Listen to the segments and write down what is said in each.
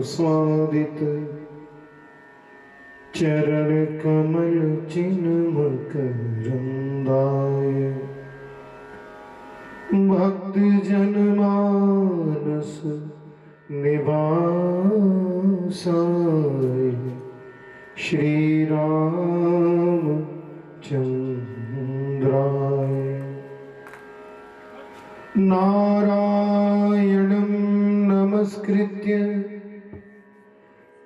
स्वादित चरण कमल चिन्ह करंदाय भक्त जन मानस निवासाय श्री राम चंद्राय नारायणं नमस्कृत्य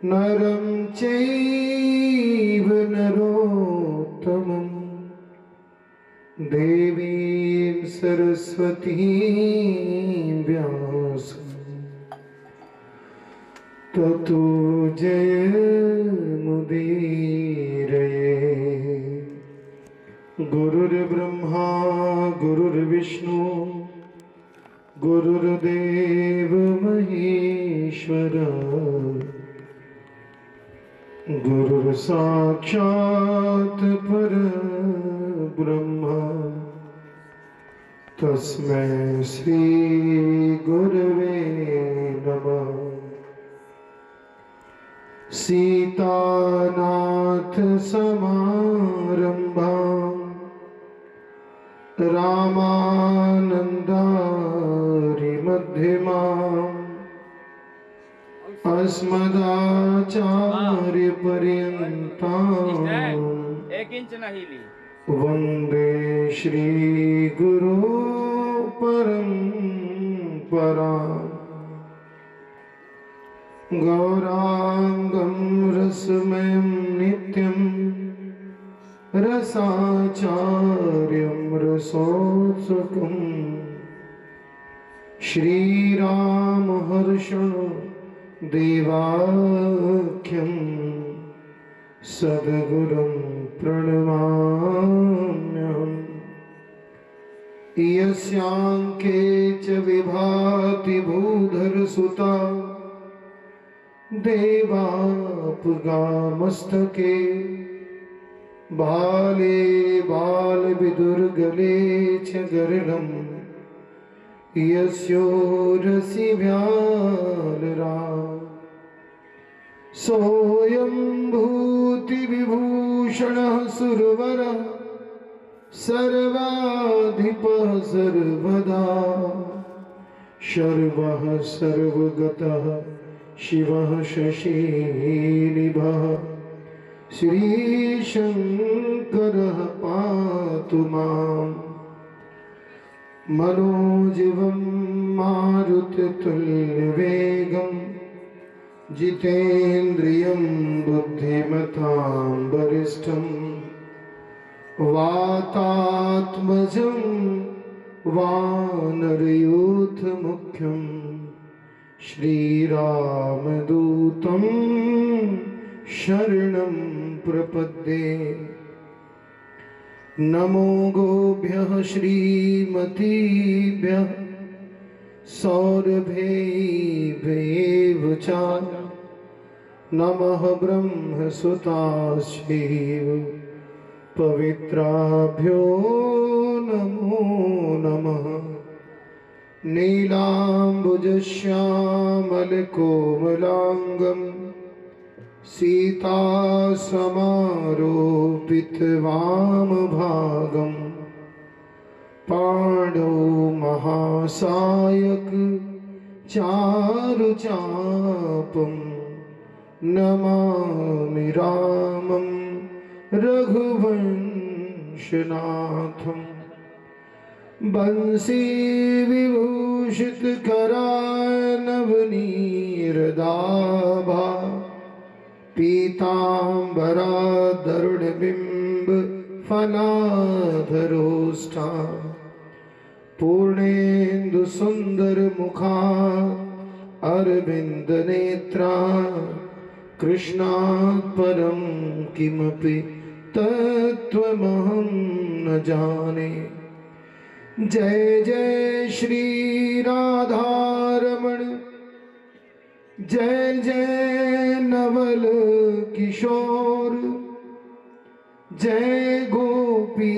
नरं चैव नरोत्तमं देवीं सरस्वतीं व्यासं ततो जयमुदीरये। गुरुर्ब्रह्मा गुरुर्विष्णु गुरुर्देव महेश्वर गुरुर्साक्षात् परब्रह्म तस्मै श्री गुरवे नमः। सीतानाथ समारंभां रामानन्दारि मध्यमाम् अस्मदाचार्य पर्यन्ताम् वन्दे श्री गुरु परम्पराम्। गौरांगं रसमयं नित्यं रसाचार्यं रसोत्सुकं श्रीरामहर्षं देवाख्यं सद्गुरुं प्रणमाम्यहम्। यस्यांके च विभाति भूधरसुता देवापगामस्तके बाले बालविदुर्गले च गरलं यस्योरसि व्यालरा सोऽयं भूतिविभूषणः सुरवरः सर्वाधिपः सर्वदा शर्वः सर्वगतः शिवः शशीनिभः श्रीशंकरः पातु माम्। मनोजवं मारुततुल्यवेगं जितेन्द्रियं बुद्धिमतां वरिष्ठं वातात्मजं वानरयूथमुख्यं श्रीरामदूतं शरणं प्रपद्ये। नमो गोभ्यः श्रीमतीभ्यः सौरभेभ्येव च नमः ब्रह्मसुताश्चैव पवित्राभ्यो नमो नमः। नीलाम्बुजश्यामलकोमलाङ्गं सीतासमारोपितवामभागं पाणौ महासायक चारुचापं नमामि रामं रघुवंशनाथम्। बंसी विभूषित करानवनीरदाभा पीताम्बराधरुणबिम्ब फलाधरोष्ठा पूर्णेन्दु सुंदर मुखा अरविंद नेत्रा कृष्णात् परं किमपि तत्त्वमहं न जाने। जय जय श्री राधारमण जय जय नवल किशोर जय गोपी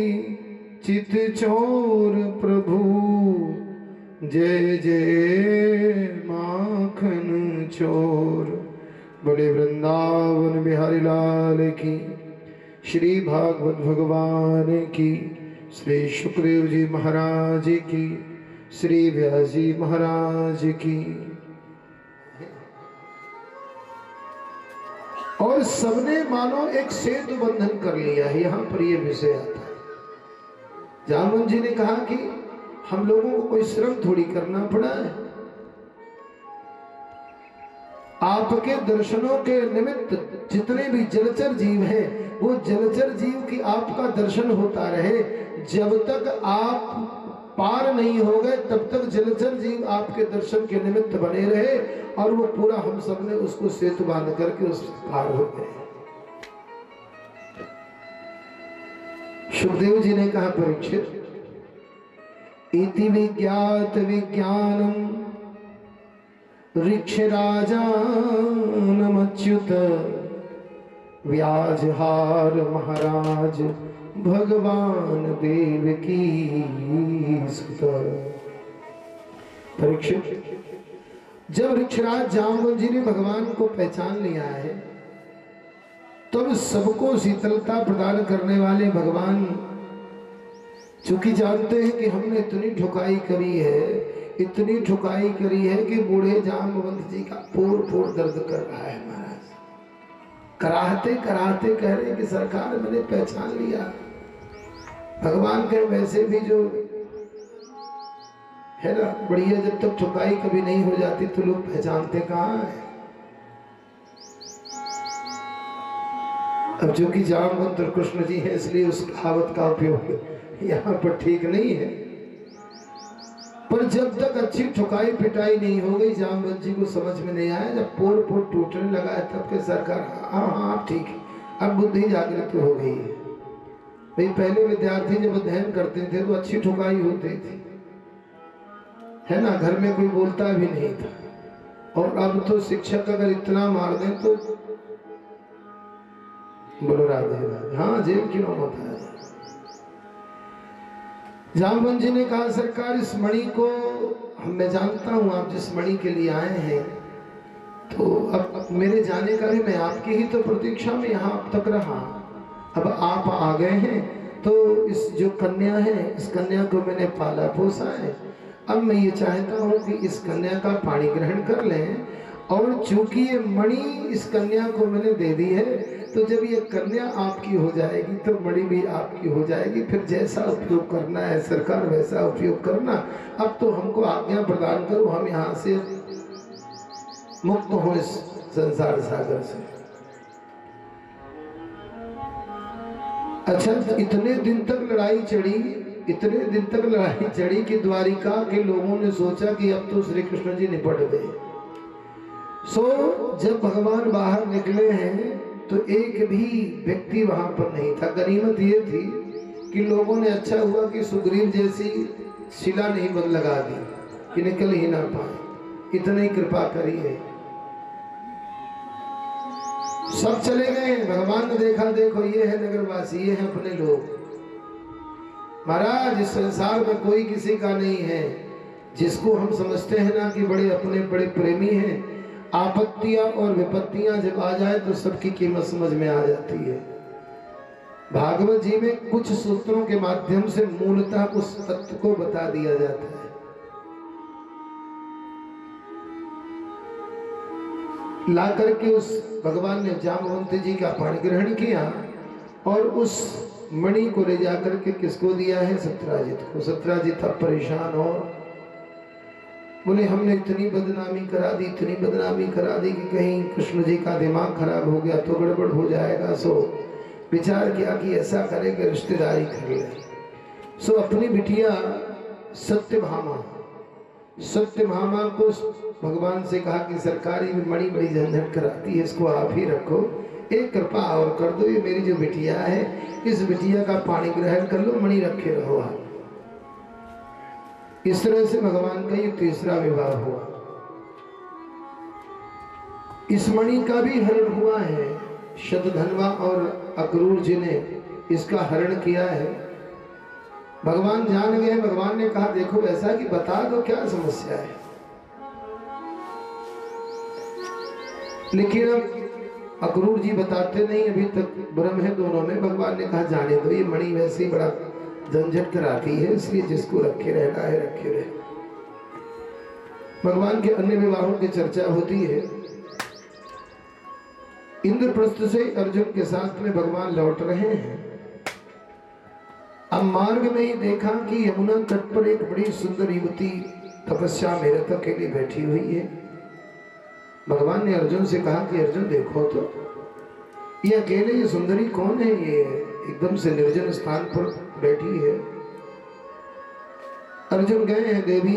चितचोर प्रभु जय जय माखन चोर। बोले वृंदावन बिहारी लाल की, श्री भागवत भगवान की, श्री सुखदेव जी महाराज की, श्री व्यास जी महाराज की। और सबने मानो एक सेतु बंधन कर लिया है। यहां पर यह विषय आता है। जामवंत जी ने कहा कि हम लोगों को कोई श्रम थोड़ी करना पड़ा है, आपके दर्शनों के निमित्त जितने भी जलचर जीव हैं वो जलचर जीव की आपका दर्शन होता रहे। जब तक आप पार नहीं हो गए तब तक जलचर जीव आपके दर्शन के निमित्त बने रहे, और वो पूरा हम सब ने उसको सेतु बांध करके उस पार हो गए। सुखदेव जी ने कहा, परीक्षित, इति विज्ञात विज्ञानम ऋक्षराजानमच्युत व्याजहार महाराज भगवान देव की सुत। परीक्षित, जब ऋक्षराज जामवंत जी ने भगवान को पहचान लिया है तब सबको शीतलता प्रदान करने वाले भगवान, चूंकि जानते हैं कि हमने इतनी ठुकाई करी है, इतनी ठुकाई करी है कि बूढ़े जामवंत जी का पोर पोर दर्द कर रहा है महाराज। कराहते कराहते कह रहे कि सरकार मैंने पहचान लिया। भगवान के वैसे भी जो है ना बढ़िया, जब तक ठुकाई कभी नहीं हो जाती तो लोग पहचानते कहाँ है। अब जो कि जामवंत और कृष्ण जी है इसलिए उस कहावत का उपयोग यहाँ पर ठीक नहीं है। पर जब तक अच्छी ठुकाई पिटाई नहीं हो गई जामवंत जी को समझ में नहीं आया। जब पोर पोर टूटने लगा है तब के सरकार हाँ हाँ ठीक है, अब बुद्धि जागृत हो गई है। भाई पहले विद्यार्थी जब अध्ययन करते थे तो अच्छी ठुकाई होती थी, है ना, घर में कोई बोलता भी नहीं था। और अब तो शिक्षक अगर इतना मार दें तो बोलो राधे राधे, हाँ जेल की नौबत है। जामवंत जी ने कहा, सरकार इस मणि को मैं जानता हूं आप जिस मणि के लिए आए हैं, तो अब मेरे जाने का भी मैं आपकी ही तो प्रतीक्षा में यहाँ अब तक रहा। अब आप आ गए हैं तो इस जो कन्या है इस कन्या को मैंने पाला पोसा है। अब मैं ये चाहता हूँ कि इस कन्या का पाणी ग्रहण कर लें, और चूंकि ये मणि इस कन्या को मैंने दे दी है तो जब ये कन्या आपकी हो जाएगी तो मणि भी आपकी हो जाएगी। फिर जैसा उपयोग करना है सरकार वैसा उपयोग करना। अब तो हमको आज्ञा प्रदान करो, हम यहाँ से मुक्त हो इस संसार सागर से। अच्छा, इतने दिन तक लड़ाई चढ़ी, इतने दिन तक लड़ाई चढ़ी कि द्वारिका के लोगों ने सोचा कि अब तो श्री कृष्ण जी निपट गए। जब भगवान बाहर निकले हैं तो एक भी व्यक्ति वहां पर नहीं था। गनीमत ये थी कि लोगों ने अच्छा हुआ कि सुग्रीव जैसी शिला नहीं बन लगा दी कि निकल ही ना पाए, इतनी कृपा करी है। सब चले गए, भगवान ने देखा देखो ये है नगरवासी, ये है अपने लोग। महाराज इस संसार में कोई किसी का नहीं है। जिसको हम समझते हैं ना कि बड़े अपने बड़े प्रेमी हैं, आपत्तियां और विपत्तियां जब आ जाए तो सबकी कीमत समझ में आ जाती है। भागवत जी में कुछ सूत्रों के माध्यम से मूलतः उस तत्व को बता दिया जाता है। ला करके उस भगवान ने जामवंत जी का पाणी ग्रहण किया और उस मणि को ले जाकर के किसको दिया है? सत्यराजित को। सत्यराजित अब परेशान और बोले हमने इतनी बदनामी करा दी, इतनी बदनामी करा दी कि कहीं कृष्ण जी का दिमाग खराब हो गया तो गड़बड़ हो जाएगा। सो विचार किया कि ऐसा करेंगे रिश्तेदारी कर ले। सो अपनी बिटिया सत्यभामा को भगवान से कहा कि सरकारी में मणि बड़ी झंझट कराती है, इसको आप ही रखो, एक कृपा और कर दो, ये मेरी जो बिटिया है इस बिटिया का पाणी ग्रहण कर लो, मणि रखे रहो आप। इस तरह से भगवान का ये तीसरा विवाह हुआ। इस मणि का भी हरण हुआ है। शतधन्वा और अक्रूर जी ने इसका हरण किया है। भगवान जान गए। भगवान ने कहा देखो ऐसा कि बता दो क्या समस्या है। लेकिन अब अक्रूर जी बताते नहीं, अभी तक भ्रम है दोनों में। भगवान ने कहा जाने दो, ये मणि वैसे ही बड़ा झंझट कराती है, इसलिए जिसको रखे रहना है रखे रहे। भगवान के अन्य विवाहों की चर्चा होती है। इंद्रप्रस्थ से अर्जुन के साथ में भगवान लौट रहे हैं। अब मार्ग में ही देखा कि यमुना तट पर एक बड़ी सुंदर युवती तपस्या में रत अकेली बैठी हुई है। भगवान ने अर्जुन से कहा कि अर्जुन देखो तो ये अकेले ये सुंदरी कौन है, ये एकदम से निर्जन स्थान पर बैठी है। अर्जुन गए हैं, देवी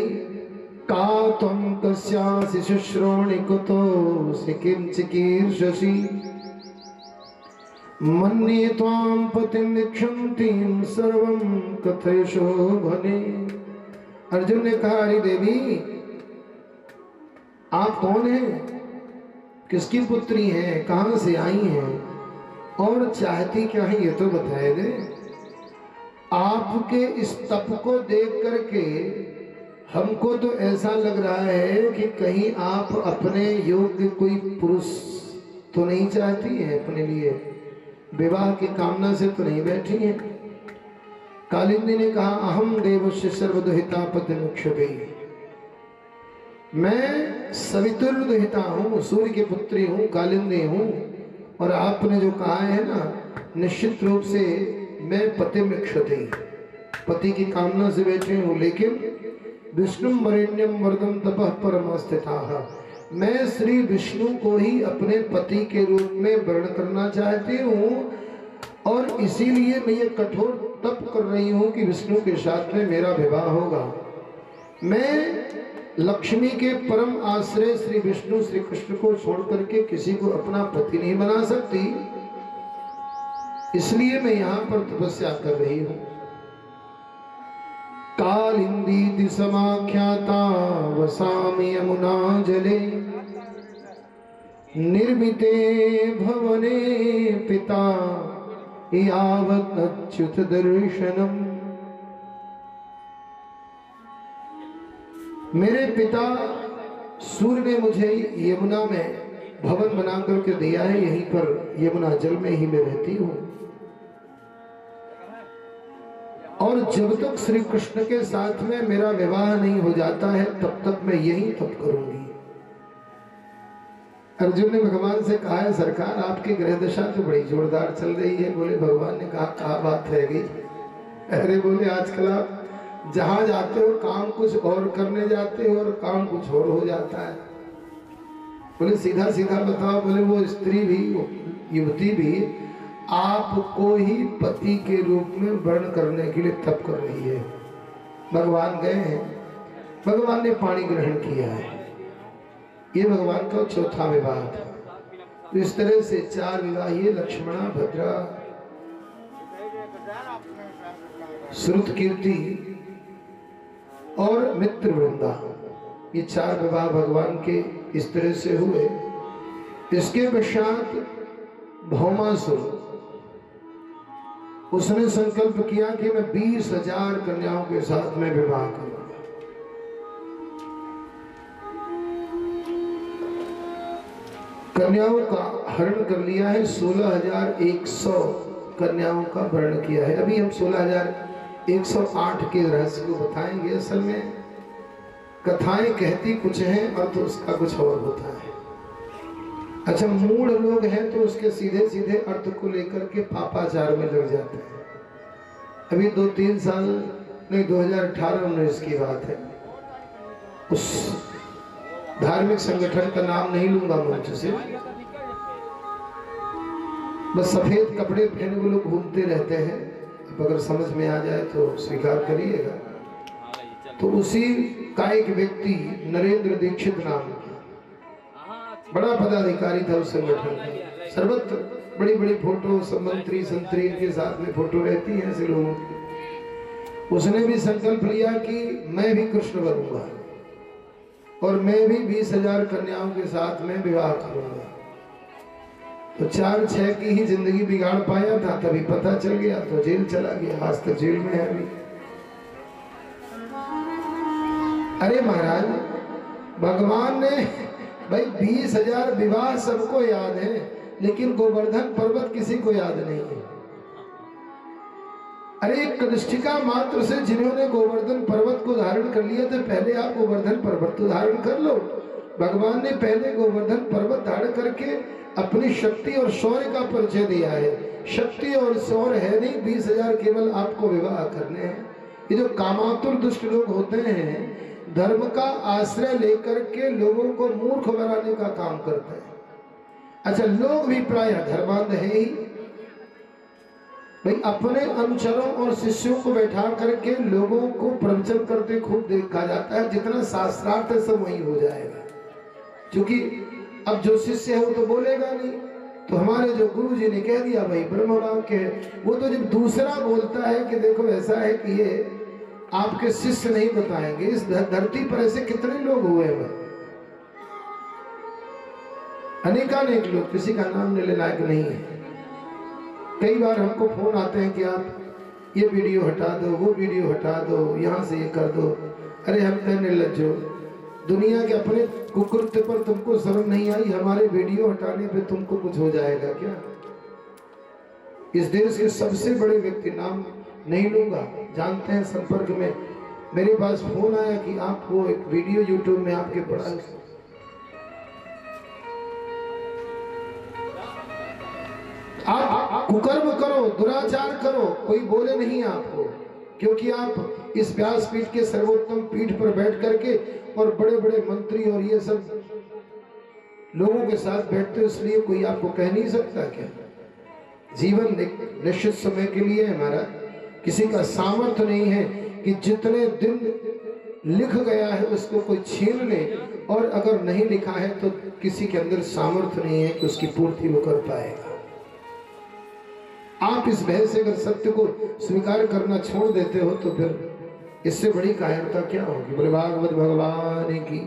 का त्वं कस्यासि शुश्रोणि कुतो सिकिं चिकीर्षसि मन्ये त्वां पतिं निक्षन्तीं सर्वं कथयशो भने। अर्जुन ने कहा, अरे देवी आप कौन हैं, किसकी पुत्री हैं, कहां से आई हैं और चाहती क्या है ये तो बताए दे। आपके इस तप को देख करके हमको तो ऐसा लग रहा है कि कहीं आप अपने योग्य कोई पुरुष तो नहीं चाहती हैं, अपने लिए विवाह की कामना से तो नहीं बैठी हैं। कालिंदी ने कहा, अहम देवस्य सर्वदुहिता पतिमुक्षते, मैं सवितुर्दुहिता हूँ, सूर्य की पुत्री हूँ, कालिंदी हूँ। और आपने जो कहा है ना, निश्चित रूप से मैं पतिमिक्षते, पति की कामना से बैठे हूँ। लेकिन विष्णु वरेण्यम वरदम तपः परमस्थिताः, मैं श्री विष्णु को ही अपने पति के रूप में वर्ण करना चाहती हूँ। और इसीलिए मैं ये कठोर तप कर रही हूँ कि विष्णु के साथ में मेरा विवाह होगा। मैं लक्ष्मी के परम आश्रय श्री विष्णु श्री कृष्ण को छोड़ करके किसी को अपना पति नहीं बना सकती, इसलिए मैं यहाँ पर तपस्या कर रही हूँ। कालिंदी समाख्याता वसामि यमुना जले निर्मिते भवने पिता यावत् अच्युत दर्शनम। मेरे पिता सूर्य ने मुझे यमुना में भवन बना करके दिया है, यहीं पर यमुना जल में ही मैं रहती हूँ। और जब तक श्री कृष्ण के साथ में मेरा विवाह नहीं हो जाता है तब तक मैं यही तप करूंगी। अर्जुन ने भगवान से कहा है, सरकार आपकी ग्रह दशा तो बड़ी जोरदार चल रही है। बोले, भगवान ने कहा, क्या बात है गई? अरे बोले, आजकल आप जहां जाते हो काम कुछ और करने जाते हो और काम कुछ और हो जाता है। बोले, सीधा सीधा बताओ। बोले, वो स्त्री भी, युवती भी आपको ही पति के रूप में वर्ण करने के लिए तप कर रही है। भगवान गए हैं, भगवान ने पानी ग्रहण किया है। ये भगवान का चौथा विवाह था। तो इस तरह से 4 विवाह, ये लक्ष्मणा, भद्रा, श्रुत कीर्ति और मित्र वृंदा, ये 4 विवाह भगवान के इस तरह से हुए। इसके पश्चात भौमासुर, उसने संकल्प किया कि मैं 20,000 कन्याओं के साथ में विवाह करूंगा। कन्याओं का हरण कर लिया है, 16,100 कन्याओं का वर्ण किया है। अभी हम 16,108 के रहस्य को बताएंगे। असल में कथाएं कहती कुछ हैं और तो उसका कुछ और होता है। अच्छा, मूढ़ लोग हैं तो उसके सीधे सीधे अर्थ को लेकर के पापाचार में लग जाते हैं। अभी 2-3 साल नहीं, 2018 में इसकी बात है। उस धार्मिक संगठन का नाम नहीं लूंगा मंच से, बस सफेद कपड़े पहने वो लोग घूमते रहते हैं। अब अगर समझ में आ जाए तो स्वीकार करिएगा। तो उसी का एक व्यक्ति नरेंद्र दीक्षित नाम का बड़ा पदाधिकारी था उस संगठन का। सर्वत्र बड़ी बड़ी फोटो, सब मंत्री संतरी के साथ में फोटो रहती हैं ऐसे लोगों की। उसने भी संकल्प लिया कि मैं भी कृष्ण बनूंगा और मैं भी 20,000 कन्याओं के साथ में विवाह करूंगा। तो 4-6 की ही जिंदगी बिगाड़ पाया था, तभी पता चल गया तो जेल चला गया। आज तक जेल में है अभी। अरे महाराज, भगवान ने भाई 20,000 विवाह सबको याद है, लेकिन गोवर्धन पर्वत किसी को याद नहीं है। अरे कनिष्ठिका मात्र से जिन्होंने गोवर्धन पर्वत को धारण कर लिया था, पहले आप गोवर्धन पर्वत को धारण कर लो। भगवान ने पहले गोवर्धन पर्वत धारण करके अपनी शक्ति और शौर्य का परिचय दिया है। शक्ति और शौर्य है नहीं, 20,000 केवल आपको विवाह करने हैं। ये जो कामातुर दुष्ट लोग होते हैं, धर्म का आश्रय लेकर के लोगों को मूर्ख बनाने का काम करते हैं। अच्छा, लोग भी प्राय धर्मांध है ही भाई। अपने अनुचरों और शिष्यों को बैठा करके लोगों को प्रवचन करते खूब देखा जाता है, जितना शास्त्रार्थ है सब वही हो जाएगा। क्योंकि अब जो शिष्य है वो तो बोलेगा नहीं, तो हमारे जो गुरु जी ने कह दिया भाई ब्रह्मवाक्य है, वो तो जब दूसरा बोलता है कि देखो ऐसा है कि ये आपके शिष्य नहीं बताएंगे। इस धरती पर ऐसे कितने लोग हुए हैं, अनेकानेक लोग, किसी का नाम लेने लायक नहीं है। कई बार हमको फोन आते हैं कि आप ये वीडियो हटा दो, वो वीडियो हटा दो, यहाँ से ये कर दो। अरे हम कहने लज्जो, दुनिया के अपने कुकृत्य पर तुमको शर्म नहीं आई, हमारे वीडियो हटाने पे तुमको कुछ हो जाएगा क्या? इस देश के सबसे बड़े व्यक्ति, नाम नहीं लूंगा, जानते हैं, संपर्क में मेरे पास फोन आया कि आप वो एक वीडियो यूट्यूब में आपके पड़ा, आप कुकर्म करो, दुराचार करो, कोई बोले नहीं आपको, क्योंकि आप इस व्यासपीठ के सर्वोत्तम पीठ पर बैठ करके और बड़े बड़े मंत्री और ये सब लोगों के साथ बैठते हो, इसलिए कोई आपको कह नहीं सकता क्या? जीवन निश्चित समय के लिए हमारा, किसी का सामर्थ्य नहीं है कि जितने दिन लिख गया है उसको कोई छीन ले, और अगर नहीं लिखा है तो किसी के अंदर सामर्थ्य नहीं है कि उसकी पूर्ति वो कर पाएगा। आप इस भय से अगर सत्य को स्वीकार करना छोड़ देते हो तो फिर इससे बड़ी कायरता क्या होगी? बोले भागवत भगवान की।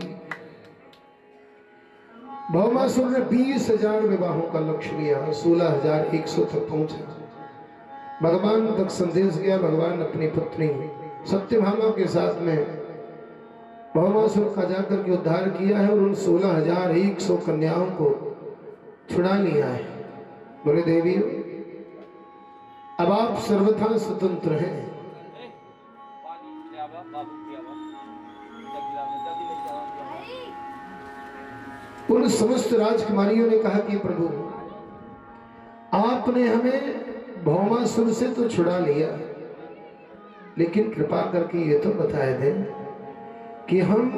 भौमासुर ने 20,000 विवाहों का लक्ष्य लिया, 16,100 तक पहुंचा। भगवान तक संदेश गया, भगवान अपनी पत्नी सत्यभामा के साथ में भौमासुर का जाकर के उद्धार किया है और उन 16,100 कन्याओं को छुड़ा लिया है। बोले देवी, अब आप सर्वथा स्वतंत्र हैं। उन समस्त राजकुमारियों ने कहा कि प्रभु, आपने हमें भौमासुर से तो छुड़ा लिया, लेकिन कृपा करके ये तो बताए दें कि हम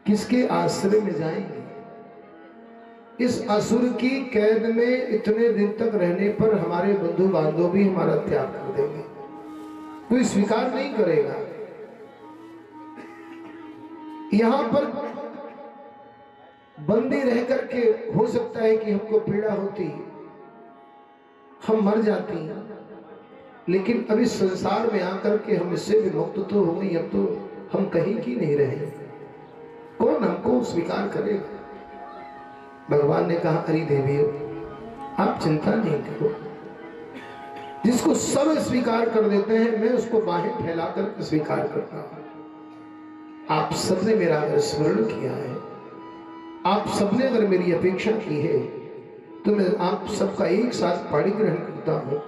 किसके आश्रय में जाएंगे? इस असुर की कैद में इतने दिन तक रहने पर हमारे बंधु बांधव भी हमारा त्याग कर देंगे, कोई स्वीकार नहीं करेगा। यहां पर बंदी रह करके हो सकता है कि हमको पीड़ा होती, हम मर जाती, लेकिन अब इस संसार में आकर के हम इससे भी मुक्त तो हो गई, अब तो हम कहीं की नहीं रहे, कौन हमको स्वीकार करेगा? भगवान ने कहा, अरे देवी, आप चिंता नहीं करो, जिसको सब स्वीकार कर देते हैं मैं उसको बाहें फैलाकर स्वीकार करता हूं। आप सबने मेरा अगर स्मरण किया है, आप सबने अगर मेरी अपेक्षा की है, तो मैं आप सबका एक साथ पाणी ग्रहण करता हूं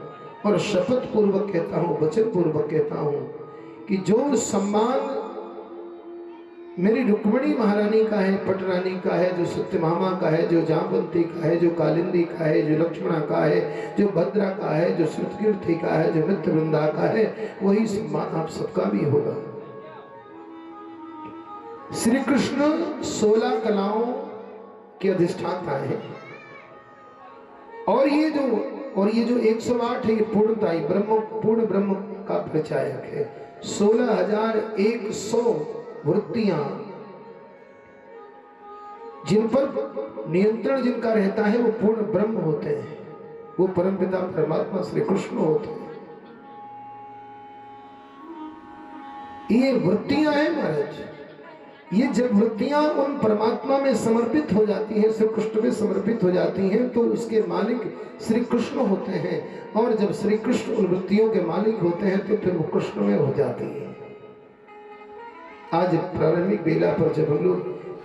और शपथ पूर्वक कहता हूं, वचन पूर्वक कहता हूं कि जो सम्मान मेरी रुक्मिणी महारानी का है, पटरानी का है, जो सत्यभामा का है, जो जामवंती का है, जो कालिंदी का है, जो लक्ष्मणा का है, जो भद्रा का है, जो श्रुतकीर्ति का है, जो मित्रवृंदा का है, वही सम्मान आप सबका भी होगा। श्री कृष्ण 16 कलाओं के अधिष्ठाता है, और ये जो 108 है, ये पूर्णता, पूर्ण ब्रह्म का प्रचायक है। 16,100 वृत्तियां जिन पर नियंत्रण जिनका रहता है वो पूर्ण ब्रह्म होते हैं, वो परमपिता परमात्मा श्री कृष्ण होते हैं। ये वृत्तियां हैं महाराज, ये जब वृत्तियां उन परमात्मा में समर्पित हो जाती हैं, श्री कृष्ण में समर्पित हो जाती हैं, तो उसके मालिक श्री कृष्ण होते हैं, और जब श्री कृष्ण उन वृत्तियों के मालिक होते हैं तो फिर वो कृष्ण में हो जाती है। आज प्रारंभिक बेला पर जब हम लोग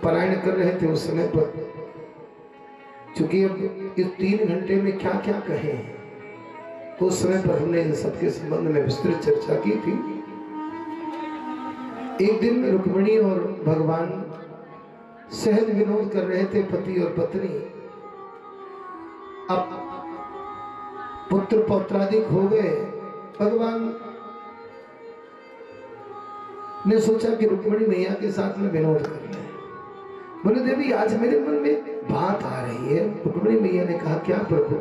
पलायन कर रहे थे उस समय पर, चूंकि अब इस 3 घंटे में क्या क्या कहें, तो उस समय पर हमने इन सबके संबंध में विस्तृत चर्चा की थी। एक दिन रुक्मिणी और भगवान सहज विनोद कर रहे थे, पति और पत्नी। अब पुत्र पौत्रादिक हो गए। भगवान ने सोचा कि रुक्मिणी मैया के साथ में विनोद कर लें। बोले देवी आज मेरे मन में बात आ रही है। रुक्मिणी मैया ने कहा क्या प्रभु?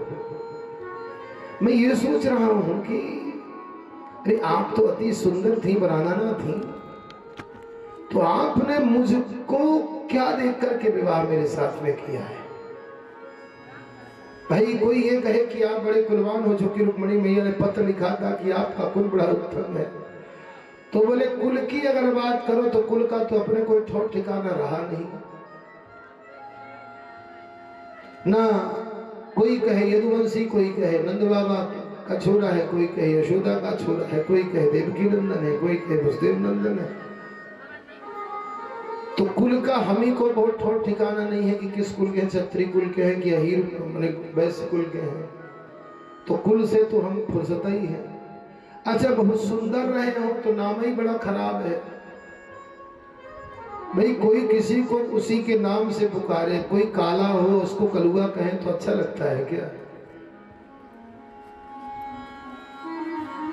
मैं ये सोच रहा हूं कि अरे आप तो अति सुंदर थी, वरानना थी, तो आपने मुझको क्या देख करके विवाह मेरे साथ में किया है? भाई कोई ये कहे कि आप बड़े कुलवान हो, चुकी रुक्मिणी मैया ने पत्र लिखा था कि आपका कुल बड़ा उत्तम है, तो बोले कुल की अगर बात करो तो कुल का तो अपने कोई ठौर ठिकाना रहा नहीं ना। कोई कहे यदुवंशी, कोई कहे नंद बाबा का छोरा है, कोई कहे यशोदा का छोरा है, कोई कहे देवकी नंदन है, कोई कहे वसुदेव नंदन है। तो कुल का हम ही को बहुत ठौर ठिकाना नहीं है कि किस कुल के हैं, क्षत्रिय कुल के हैं कि अहीर माने वैश्य कुल के हैं। तो कुल से तो हम फुर्सत ही है। अच्छा बहुत सुंदर रहे हो तो नाम ही बड़ा खराब है। भाई कोई किसी को उसी के नाम से पुकारे, कोई काला हो उसको कलुआ कहें तो अच्छा लगता है क्या?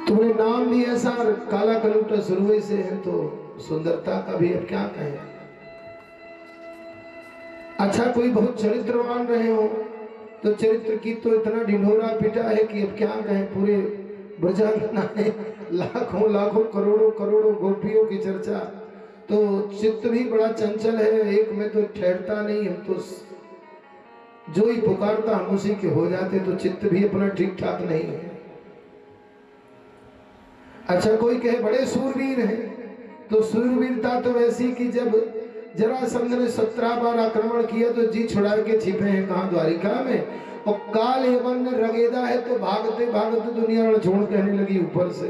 तुम्हारे नाम भी ऐसा काला कलूटा शुरू से है, तो सुंदरता का भी अब क्या कहें। अच्छा कोई बहुत चरित्रवान रहे हो तो चरित्र की तो इतना ढिंढोरा पिटा है कि अब क्या कहें। पूरे ब्रजांगनाएं लाखों लाखों करोड़ों करोड़ों गोपियों की चर्चा, तो चित्त भी बड़ा चंचल है, एक में तो ठहरता नहीं। हम तो जो ही पुकारता हम उसी के हो जाते, तो चित्त भी अपना ठीक ठाक नहीं है। अच्छा कोई कहे बड़े सूरवीर हैं, तो सूरवीरता तो ऐसी कि जब जरासंध ने 17 बार आक्रमण किया तो जी छुड़ा के छिपे हैं कहां? द्वारिका में। और काल यवन ने रगेदा है तो भागते भागते दुनिया छोड़ कहने लगी ऊपर से।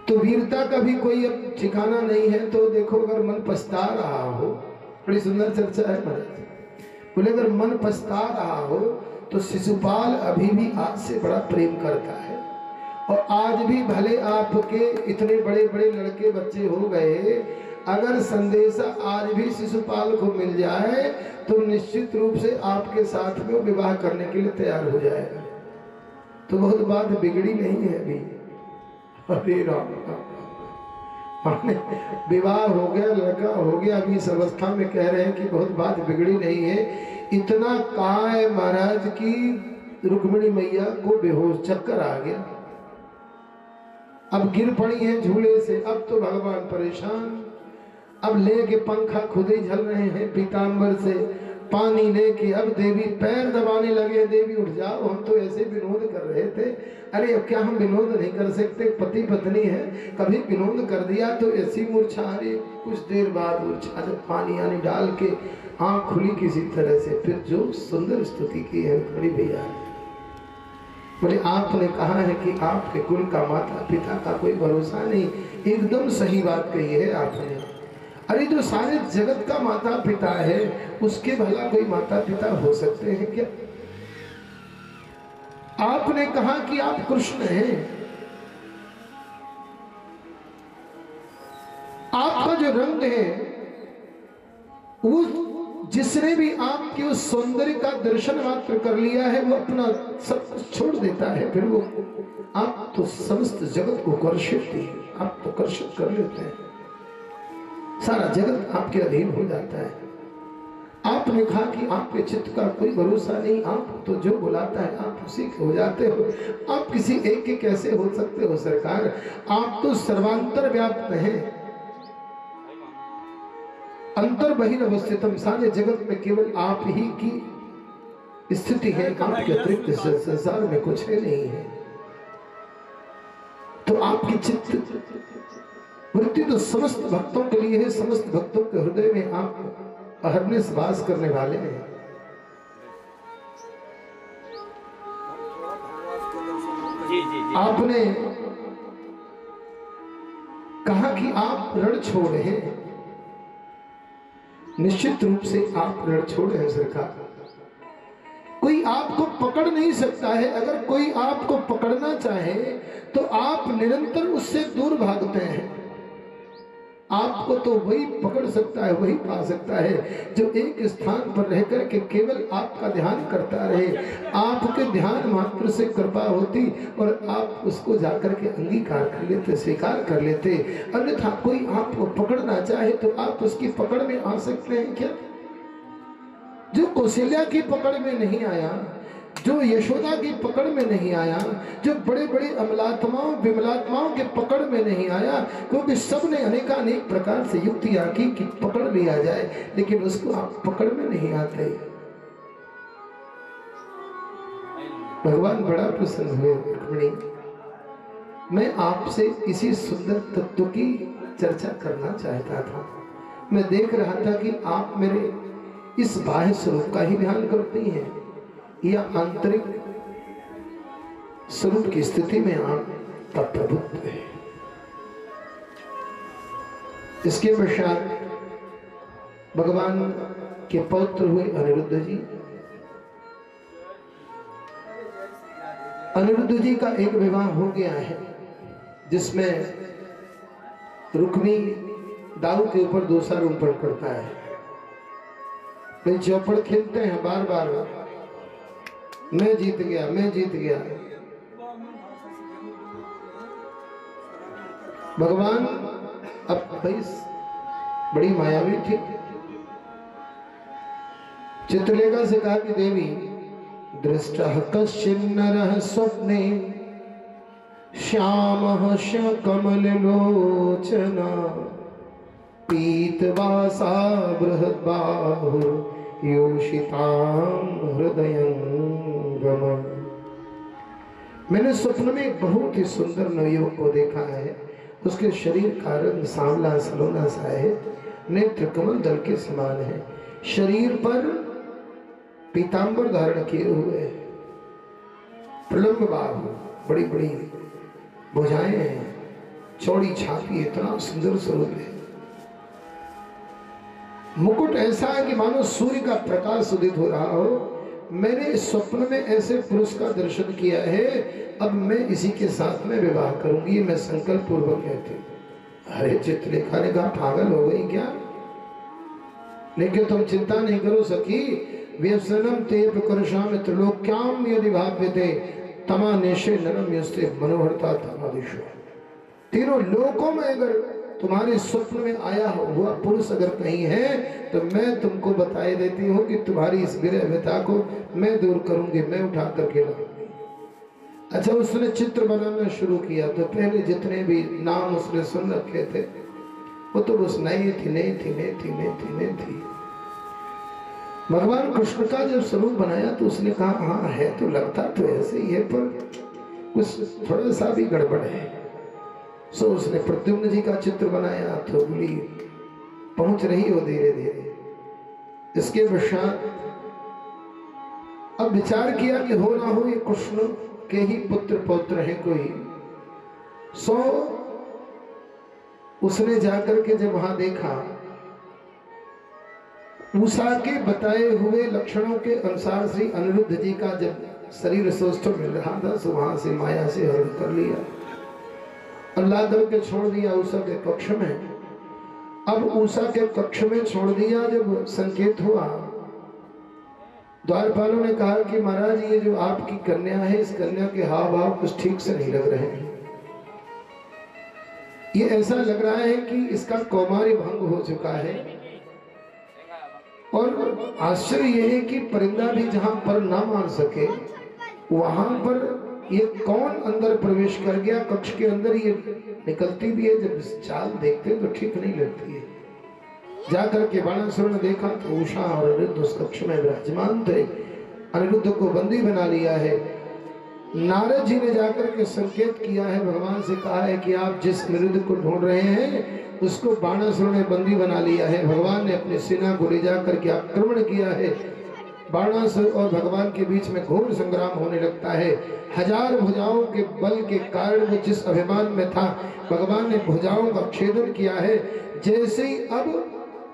तो वीरता का भी कोई अब ठिकाना नहीं है। तो देखो अगर मन पछता रहा हो, बड़ी सुंदर चर्चा है महाराज। बोले अगर मन पछता रहा हो तो शिशुपाल अभी भी आज से बड़ा प्रेम करता है, और आज भी भले आपके इतने बड़े बड़े लड़के बच्चे हो गए, अगर संदेशा आज भी शिशुपाल को मिल जाए तो निश्चित रूप से आपके साथ में विवाह करने के लिए तैयार हो जाएगा। तो बहुत बात बिगड़ी नहीं है अभी। अरे राम हमने विवाह हो गया, लड़का हो गया, अभी इस अवस्था में कह रहे हैं कि बहुत बात बिगड़ी नहीं है। इतना कहाँ है महाराज की रुक्मिणी मैया को बेहोश चक्कर आ गया, अब गिर पड़ी है झूले से। अब तो भगवान परेशान, अब लेके पंखा खुद ही झल रहे हैं पीतांबर से पानी लेके। अब देवी पैर दबाने लगे, देवी उठ जाओ, हम तो ऐसे विनोद कर रहे थे। अरे अब क्या हम विनोद नहीं कर सकते? पति पत्नी है, कभी विनोद कर दिया तो ऐसी मूर्छा। अरे कुछ देर बाद मूर्छा, जब पानी आने डाल के आँख खुली किसी तरह से, फिर जो सुंदर स्तुति की है बड़ी भैया। बोले आपने कहा है कि आपके कुल का माता पिता का कोई भरोसा नहीं। एकदम सही बात कही है आपने। अरे जो सारे जगत का माता पिता है उसके भला कोई माता पिता हो सकते हैं क्या? आपने कहा कि आप कृष्ण हैं, आपका जो रंग है वो जिसने भी आपके उस सौंदर्य का दर्शन मात्र कर लिया है वो अपना सब कुछ छोड़ देता है। फिर वो आप तो समस्त जगत को कर्षित ही, आप तो कर्षित कर लेते हैं, सारा जगत आपके अधीन हो जाता है। आपने कहा कि आपके चित्त का कोई भरोसा नहीं, आप तो जो बुलाता है आप उसी के हो जाते हो। आप किसी एक के कैसे हो सकते हो सरकार? आप तो सर्वांतर व्याप्त हैं, अंतर बहिर्वस्थितम, सारे जगत में केवल आप ही की स्थिति है, आपके अतिरिक्त संसार में कुछ है नहीं है। तो आपकी चित्त वृत्ति तो समस्त भक्तों के लिए है, समस्त भक्तों के हृदय में आप अहर्निश वास करने वाले हैं। आपने कहा कि आप रण छोड़े हैं, निश्चित रूप से आप रण छोड़े हैं सरकार। कोई आपको पकड़ नहीं सकता है। अगर कोई आपको पकड़ना चाहे तो आप निरंतर उससे दूर भागते हैं। आपको तो वही पकड़ सकता है, वही पा सकता है जो एक स्थान पर रहकर के केवल आपका ध्यान करता रहे। आपके ध्यान मात्र से कृपा होती और आप उसको जाकर के अंगीकार कर लेते, स्वीकार कर लेते। अन्यथा कोई आपको पकड़ना चाहे तो आप उसकी पकड़ में आ सकते हैं क्या? जो कौशल्या की पकड़ में नहीं आया, जो यशोदा की पकड़ में नहीं आया, जो बड़े बड़े अमलात्माओं विमलात्माओं के पकड़ में नहीं आया, क्योंकि सबने अनेकानेक प्रकार से युक्तियां की कि पकड़ लिया जाए, लेकिन उसको आप पकड़ में नहीं आते। भगवान बड़ा प्रसन्न हुए। रुक्मिणी, मैं आपसे इसी सुंदर तत्व की चर्चा करना चाहता था। मैं देख रहा था कि आप मेरे इस बाह्य स्वरूप का ही ध्यान करती हैं या आंतरिक स्वरूप की स्थिति में आपका प्रभुत्व है। इसके पश्चात भगवान के पौत्र हुए अनिरुद्ध जी। अनिरुद्ध जी का एक विवाह हो गया है जिसमें रुक्मी दाऊ के ऊपर दोषारोपण करता है। वे चौपड़ खेलते हैं बार बार, मैं जीत गया, मैं जीत गया। भगवान अब भाई बड़ी मायावी थी। चित्रलेखा से कहा कि देवी, दृष्टः कश्चिन् नरः स्वप्ने श्यामः कमललोचना पीतवासा बृहद्बाहु योषितां हृदयंगम। मैंने स्वप्न में एक बहुत ही सुंदर नवयुवक को देखा है। उसके शरीर का रंग सांवला सलोना सा है, नेत्र कमल दल के समान है, शरीर पर पीतांबर धारण किए हुए है, प्रलंब बाहु, बड़ी बड़ी भुजाएं हैं, चौड़ी छाती, इतना सुंदर स्वरूप है। मुकुट ऐसा है कि मानो सूर्य का प्रकाश उदित हो रहा हो। मैंने इस स्वप्न में ऐसे पुरुष का दर्शन किया है, अब मैं इसी के साथ में विवाह करूंगी, मैं संकल्प पूर्वक कहती। अरे चित्रलेखा ने कहा, पागल हो गई क्या? लेकिन तुम चिंता नहीं करो सखी, व्यसनम तेप करशाम त्रिलोक्याम यदि भाव्यते तमानेशे नरम यस्ते मनोहरता तमादिशो। तीनों लोकों में अगर तुम्हारे स्वप्न में आया हुआ पुरुष अगर कहीं है तो मैं तुमको बताए देती हूँ कि तुम्हारी इस विरह व्यथा को मैं दूर करूंगी, मैं उठा करके लाऊंगी। अच्छा, उसने चित्र बनाना शुरू किया तो पहले जितने भी नाम उसने सुन रखे थे वो तो बस नई थी। भगवान कृष्ण का जब स्वरूप बनाया तो उसने कहा, हाँ है तो लगता तो ऐसे ही है, पर कुछ थोड़ा सा भी गड़बड़ है। सो उसने प्रद्युम्न जी का चित्र बनाया तो बोली पहुंच रही हो धीरे धीरे। इसके पश्चात अब विचार किया कि हो ना हो ये कृष्ण के ही पुत्र पौत्र है कोई। सो उसने जाकर के जब वहां देखा, उषा के बताए हुए लक्षणों के अनुसार श्री अनिरुद्ध जी का जब शरीर स्वस्थ मिल रहा था तो वहां से माया से हरण कर लिया, अल्लाह करके छोड़ दिया उषा के कक्ष में। अब उषा के कक्ष में छोड़ दिया, जब संकेत हुआ द्वारपालों ने कहा कि महाराज ये जो आपकी कन्या है, इस कन्या के हाव भाव कुछ ठीक से नहीं लग रहे हैं। ये ऐसा लग रहा है कि इसका कौमार्य भंग हो चुका है। और आश्चर्य यह है कि परिंदा भी जहां पर ना मार सके वहां पर ये कौन अंदर प्रवेश कर गया कक्ष के अंदर। ये निकलती भी है, जब चाल देखते तो ठीक नहीं लगती है। जाकर के बाणासुर ने देखा तो उषा और अनिरुद्ध उस कक्ष में विराजमान थे। अनिरुद्ध को बंदी बना लिया है। नारद जी ने जाकर के संकेत किया है, भगवान से कहा है कि आप जिस अनिरुद्ध को ढूंढ रहे हैं उसको बाणासुर ने बंदी बना लिया है। भगवान ने अपनी सेना को ले जाकर के आक्रमण किया है। बाणासुर और भगवान के बीच में घोर संग्राम होने लगता है। हजार भुजाओं के बल के कारण वो जिस अभिमान में था, भगवान ने भुजाओं का छेदन किया है। जैसे ही अब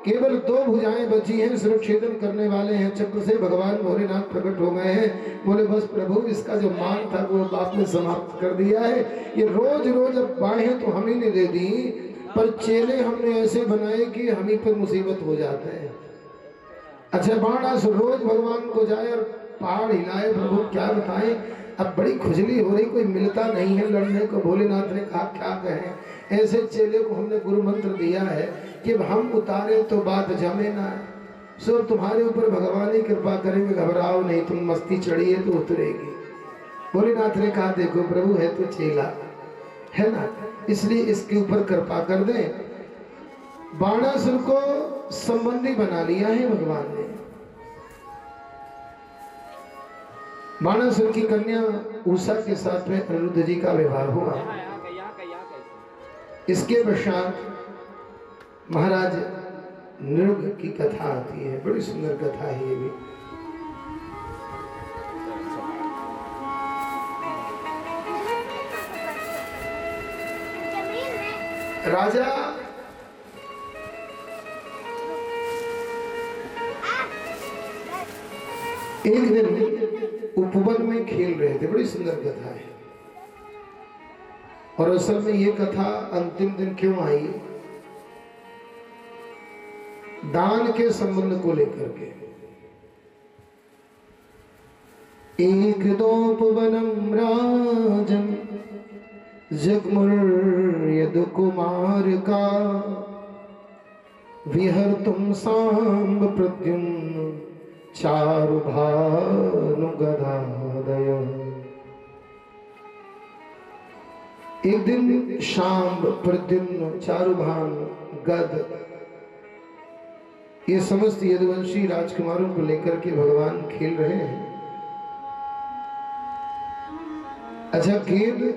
केवल 2 भुजाएं बची हैं, सुरक्षेदन करने वाले हैं चक्र से भगवान भोलेनाथ प्रकट हो गए हैं। बोले बस प्रभु इसका जो मान था वो आपने समाप्त कर दिया है। ये रोज रोज अब बाहें तो हम ही ने दे दी, पर चेले हमने ऐसे बनाए कि हम ही पर मुसीबत हो जाते हैं। अच्छा बाणासुर रोज भगवान को जाए और पहाड़ हिलाए, प्रभु क्या बताएं, अब बड़ी खुजली हो रही, कोई मिलता नहीं है लड़ने को। भोलेनाथ ने कहा क्या कहें, ऐसे चेले को हमने गुरु मंत्र दिया है कि हम उतारे तो बात जमे ना, सो तुम्हारे ऊपर भगवान ही कृपा करेंगे, घबराओ नहीं, तुम मस्ती चढ़ी है तो उतरेगी। भोलेनाथ ने कहा देखो प्रभु है तो चेला है ना, इसलिए इसके ऊपर कृपा कर दें। बाणासुर को संबंधी बना लिया है भगवान ने। बाणासुर की कन्या उषा के साथ में अनिरुद्ध जी का विवाह हुआ। इसके पश्चात महाराज नृग की कथा आती है, बड़ी सुंदर कथा है ये भी। राजा एक दिन उपवन में खेल रहे थे, बड़ी सुंदर कथा है। और असल में ये कथा अंतिम दिन क्यों आई, दान के संबंध को लेकर के। एक दोपवनम राजन जगमुर्यद कुमार का विहर तुम सांब प्रद्युम्न चारु भानु गदादय। एक दिन शाम प्रद्युम्न चारुभानु गद ये समस्त यदुवंशी राजकुमारों को लेकर के भगवान खेल रहे हैं। अच्छा गेंद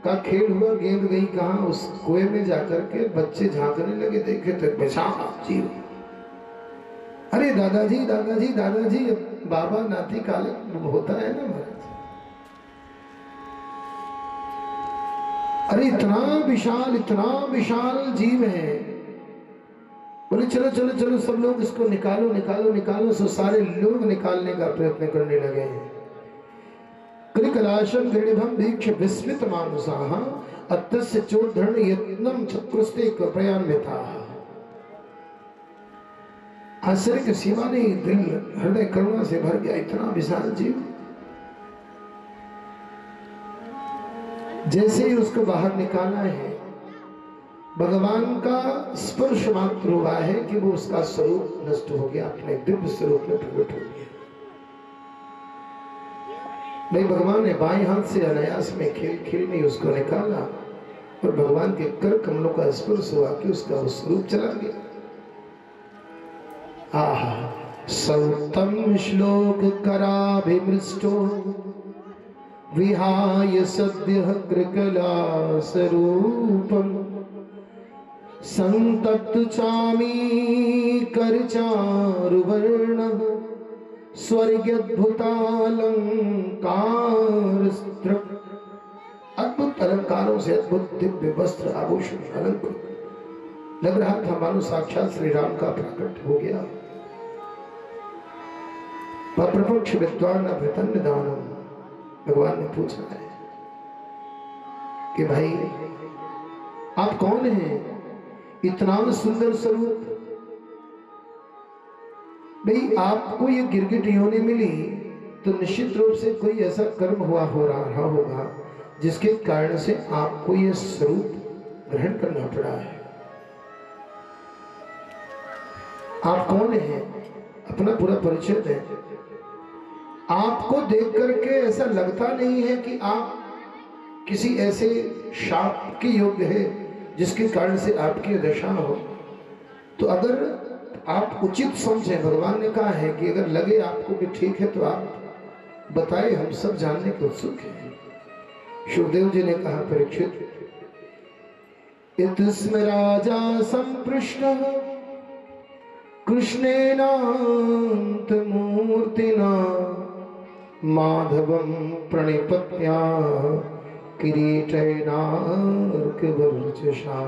का खेल हुआ, गेंद गई कहां, उस कुएं में जाकर के बच्चे झांकने लगे, देखे तो बेचारा जीव, अरे दादाजी दादाजी दादाजी, बाबा नाती काले होता है ना महाराज, अरे इतना विशाल जीव है। बोले चलो चलो चलो सब लोग इसको निकालो निकालो निकालो। सो सारे लोग निकालने का प्रयत्न करने लगे हैं। कृकलाशं गृणिभं वीक्ष्य विस्मित मानुषाः अतस्य चोद्धरण यत्नं चक्रुस्ते कृपयान्विताः। आश्चर्य की सीमा नहीं, दिल हृदय करुणा से भर गया, इतना विशाल जीव। जैसे ही उसको बाहर निकाला है, भगवान का स्पर्श मात्र हुआ है कि वो उसका स्वरूप नष्ट हो गया, अपने दिव्य स्वरूप में प्रकट हो गया। भाई भगवान ने बाएं हाथ से अनायास में खेल खेल में उसको निकाला और भगवान के कर कमलों का स्पर्श हुआ कि उसका वो स्वरूप चला गया। आहा सौतम श्लोक कराभिमृष्टो विहाय सद्यः कृकला स्वरूपम संतप्त चामी करचारुवर्णः स्वर्गद्भुतालंकार। अद्भुत अलंकारों से अद्भुत दिव्य वस्त्र आभूषण अलंकृत लग रहा था, मानो साक्षात श्री राम का प्रकट हो गया। प्रपक्ष विद्वान अभ्यतन्य दानम, भगवान ने पूछा है कि भाई आप कौन हैं, इतना सुंदर स्वरूप। भाई आपको ये गिरगिट योनि मिली तो निश्चित रूप से कोई ऐसा कर्म हो रहा होगा जिसके कारण से आपको ये स्वरूप ग्रहण करना पड़ा है। आप कौन हैं, अपना पूरा परिचय दें। आपको देख करके ऐसा लगता नहीं है कि आप किसी ऐसे शाप के योग्य है जिसके कारण से आपकी दशा हो। तो अगर आप उचित समझें, भगवान ने कहा है कि अगर लगे आपको कि ठीक है तो आप बताएं, हम सब जानने को उत्सुक हैं। शुभदेव जी ने कहा परीक्षित, इतस्म राजा संपृष्टः कृष्णेनान्त मूर्तिना माधवं प्रणिपत्या किरीटैनार्कवर्चसा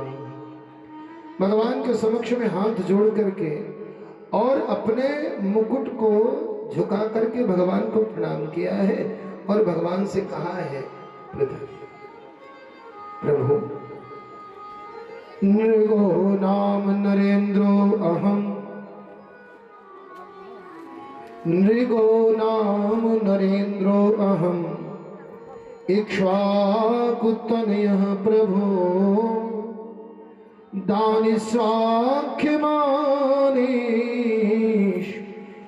भगवान के समक्ष में हाथ जोड़ करके और अपने मुकुट को झुका करके भगवान को प्रणाम किया है और भगवान से कहा है, प्रभु नृगो नाम नरेंद्रो अहम, नृगो नाम नरेंद्रो अहम, इक्ष्वाकुतनयः प्रभो, दानि स्वाख्यमानीश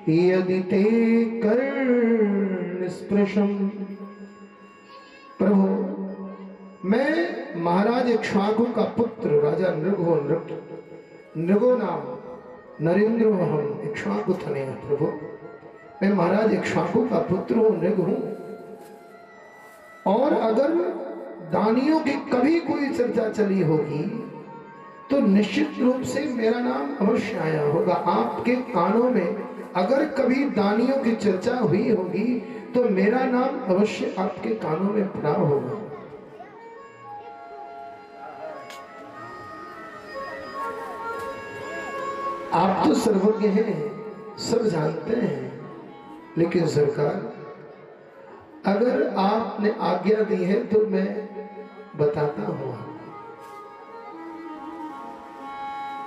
यदि ते कर्णस्पृशम्। प्रभु मैं महाराज इक्ष्वाकु का पुत्र राजा नृगो नाम नरेंद्रो अहम इक्ष्वाकुतनयः प्रभु, मैं महाराज इक्ष्वाकु का पुत्र हूँ, नृग हूँ। और अगर दानियों की कभी कोई चर्चा चली होगी तो निश्चित रूप से मेरा नाम अवश्य आया होगा। आपके कानों में अगर कभी दानियों की चर्चा हुई होगी तो मेरा नाम अवश्य आपके कानों में पड़ा होगा। आप तो सर्वज्ञ हैं, सब जानते हैं, लेकिन सरकार अगर आपने आज्ञा दी है तो मैं बताता हूं।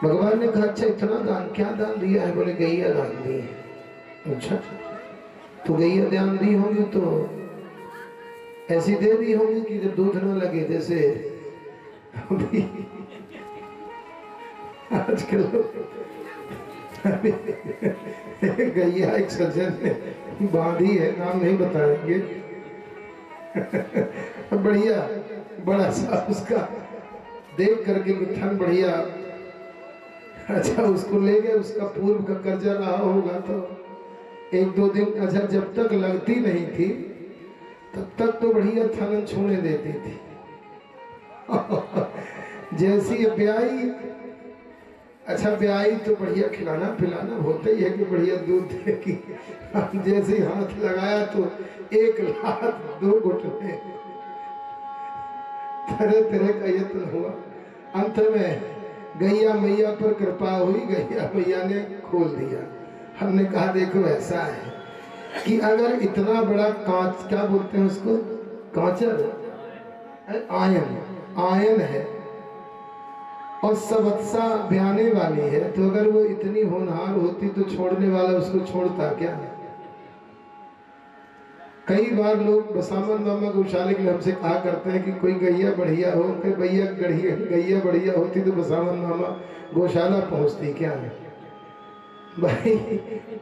भगवान ने कहा अच्छा इतना दान, क्या दान दिया है? बोले गैया दान दी है। अच्छा तो गैया दान दी होगी तो ऐसी दे दी होगी कि जब दूध न लगे, जैसे आजकल गैया एक सज्जन ने बांधी है, नाम नहीं बताएंगे, बढ़िया बड़ा सा उसका देख करके थन बढ़िया। अच्छा उसको ले गए, उसका पूर्व का कर्जा रहा होगा तो एक दो दिन, अच्छा जब तक लगती नहीं थी तब तक तो बढ़िया थन छूने देती थी। जैसी ब्याई, अच्छा ब्याई तो बढ़िया खिलाना पिलाना होता ही है कि बढ़िया दूध देगी। जैसे हाथ लगाया तो एक लात दो घुटने, तरह तरह का यत्न हुआ। अंत में गैया मैया पर कृपा हुई, गैया मैया ने खोल दिया। हमने कहा देखो ऐसा है कि अगर इतना बड़ा कांच, क्या बोलते हैं उसको, कांचर, आयन है और सबत्सा ब्याने वाली है, तो अगर वो इतनी होनहार होती तो छोड़ने वाला उसको छोड़ता क्या? कई बार लोग बसामन मामा गौशाले के लिए हमसे कहा करते हैं कि कोई गैया बढ़िया हो, कि भैया गैया बढ़िया होती तो बसामन मामा गौशाला पहुंचती क्या है? भाई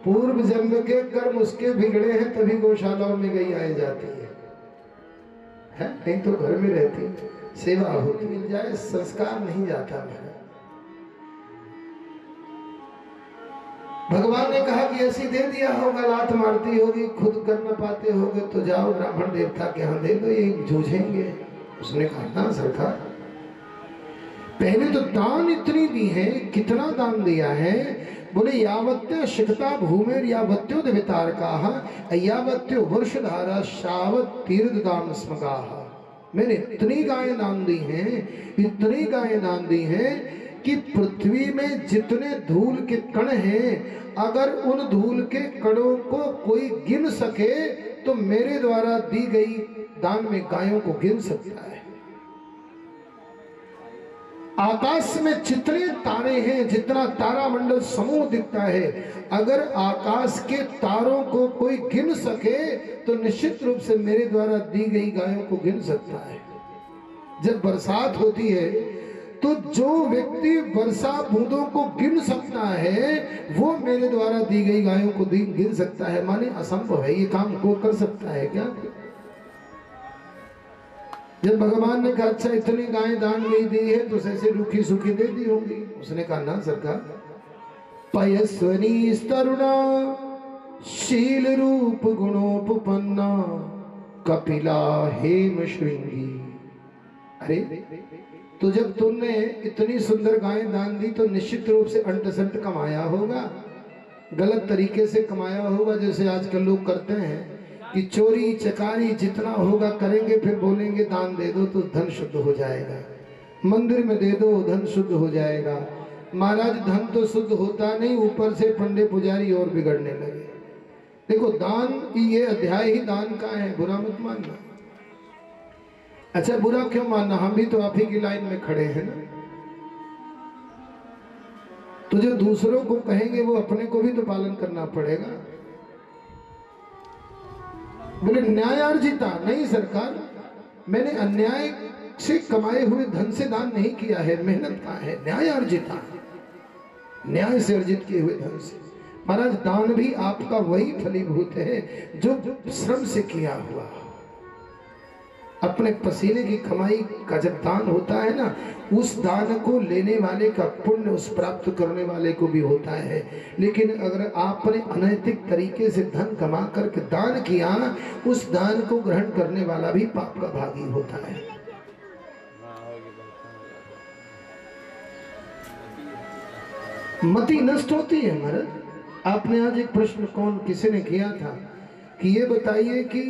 पूर्व जन्म के कर्म उसके बिगड़े हैं तभी गौशालाओं में गैयाएं जाती है, नहीं तो घर में रहती, सेवा होती, मिल जाए संस्कार नहीं जाता मेरा। भगवान ने कहा कि ऐसी दे दिया होगा, लात मारती होगी, खुद कर न पाते होगे तो जाओ ब्राह्मण देवता के यहाँ दे दो, ये जूझेंगे। उसने कहा ना सरकार, पहले तो दान इतनी दी है, कितना दान दिया है? बोले यावत्य शिखता भूमेर यावत्यो देवतारकाः यावत्यो वर्षधारा शावत तीर्थदान स्मकाः। मैंने इतनी गायें दान दी हैं, इतनी गायें दान दी हैं कि पृथ्वी में जितने धूल के कण हैं, अगर उन धूल के कणों को कोई गिन सके तो मेरे द्वारा दी गई दान में गायों को गिन सकता है। आकाश में जितने तारे हैं, जितना तारामंडल समूह दिखता है, अगर आकाश के तारों को कोई गिन सके तो निश्चित रूप से मेरे द्वारा दी गई गायों को गिन सकता है। जब बरसात होती है तो जो व्यक्ति वर्षा बूंदों को गिन सकता है वो मेरे द्वारा दी गई गायों को गिन सकता है। माने असंभव है, ये काम को कर सकता है क्या? जब भगवान ने कहा अच्छा इतनी गायें दान नहीं दी है तो ऐसे रूखी सूखी दे दी होंगी। उसने कहा ना सरकार, पयस्वनी तरुणा शील रूप गुणोपन्ना कपिला हेम श्रृंगी। अरे तो जब तुमने इतनी सुंदर गायें दान दी तो निश्चित रूप से अंट संट कमाया होगा, गलत तरीके से कमाया होगा, जैसे आजकल लोग करते हैं कि चोरी चकारी जितना होगा करेंगे, फिर बोलेंगे दान दे दो तो धन शुद्ध हो जाएगा, मंदिर में दे दो धन शुद्ध हो जाएगा, महाराज धन तो शुद्ध होता नहीं, ऊपर से पंडे पुजारी और बिगड़ने लगे। देखो दान, ये अध्याय ही दान का है, बुरा मत मानना। अच्छा बुरा क्यों मानना, हम भी तो आप ही की लाइन में खड़े हैं ना। तो जो दूसरों को कहेंगे वो अपने को भी तो पालन करना पड़ेगा। बोले न्यायार्जिता नहीं सरकार, मैंने अन्याय से कमाए हुए धन से दान नहीं किया है, मेहनत का है, न्यायार्जिता, न्याय से अर्जित किए हुए धन से। महाराज दान भी आपका वही फलीभूत है जो श्रम से किया हुआ, अपने पसीने की कमाई का जब दान होता है ना, उस दान को लेने वाले का पुण्य उस प्राप्त करने वाले को भी होता है। लेकिन अगर आपने अनैतिक तरीके से धन कमा करके दान किया, उस दान को ग्रहण करने वाला भी पाप का भागी होता है। मति नष्ट होती है महाराज। आपने आज एक प्रश्न कौन किसी ने किया था कि ये बताइए कि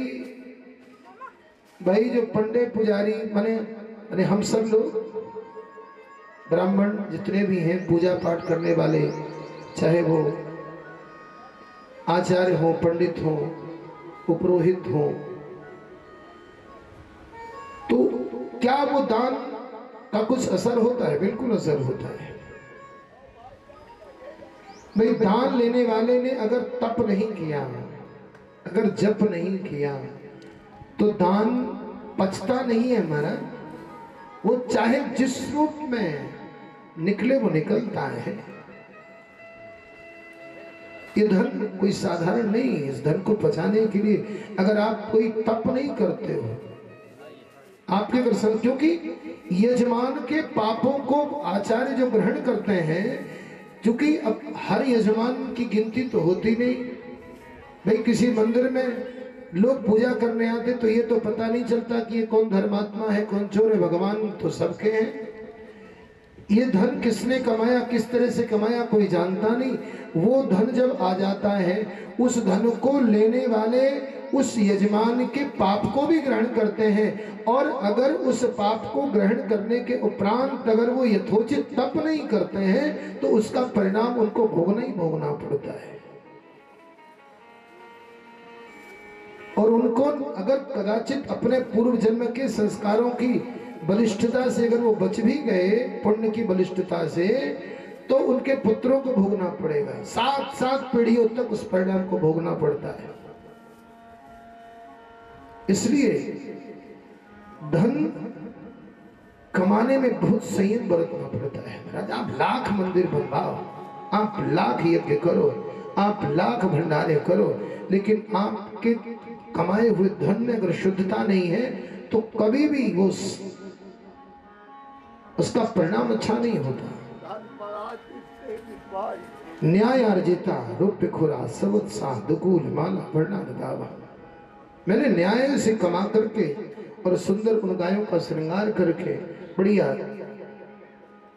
भाई जो पंडे पुजारी माने हम सब लोग ब्राह्मण जितने भी हैं, पूजा पाठ करने वाले, चाहे वो आचार्य हो, पंडित हो, उपरोहित हो, तो क्या वो दान का कुछ असर होता है? बिल्कुल असर होता है भाई। दान लेने वाले ने अगर तप नहीं किया, अगर जप नहीं किया, तो दान पचता नहीं है हमारा। वो चाहे जिस रूप में निकले वो निकलता है। ये धन कोई साधारण नहीं है। इस धन को पचाने के लिए अगर आप कोई तप नहीं करते हो, आपके अगर, क्योंकि यजमान के पापों को आचार्य जो ग्रहण करते हैं, क्योंकि अब हर यजमान की गिनती तो होती नहीं भाई। किसी मंदिर में लोग पूजा करने आते तो ये तो पता नहीं चलता कि ये कौन धर्मात्मा है, कौन चोर है। भगवान तो सबके हैं। ये धन किसने कमाया, किस तरह से कमाया, कोई जानता नहीं। वो धन जब आ जाता है, उस धन को लेने वाले उस यजमान के पाप को भी ग्रहण करते हैं। और अगर उस पाप को ग्रहण करने के उपरांत अगर वो यथोचित तप नहीं करते हैं, तो उसका परिणाम उनको भोगना ही भोगना पड़ता है। और उनको अगर कदाचित अपने पूर्व जन्म के संस्कारों की बलिष्ठता से अगर वो बच भी गए, पुण्य की बलिष्ठता से, तो उनके पुत्रों को भोगना पड़ेगा। 7 पीढ़ियों तक उस परिणाम को भोगना पड़ता है। इसलिए धन कमाने में बहुत संयम बरतना पड़ता है महाराज। आप लाख मंदिर बनवाओ, आप लाख यज्ञ करो, आप लाख भंडारे करो, लेकिन आपके कमाए हुए धन में अगर शुद्धता नहीं है, तो कभी भी वो उसका परिणाम अच्छा नहीं होता। न्याय अर्जिता रूप्य खुरा सवत्सा दुकूल माला भरना दावा। मैंने न्याय से कमा करके और सुंदर उन गायों का श्रृंगार करके बढ़िया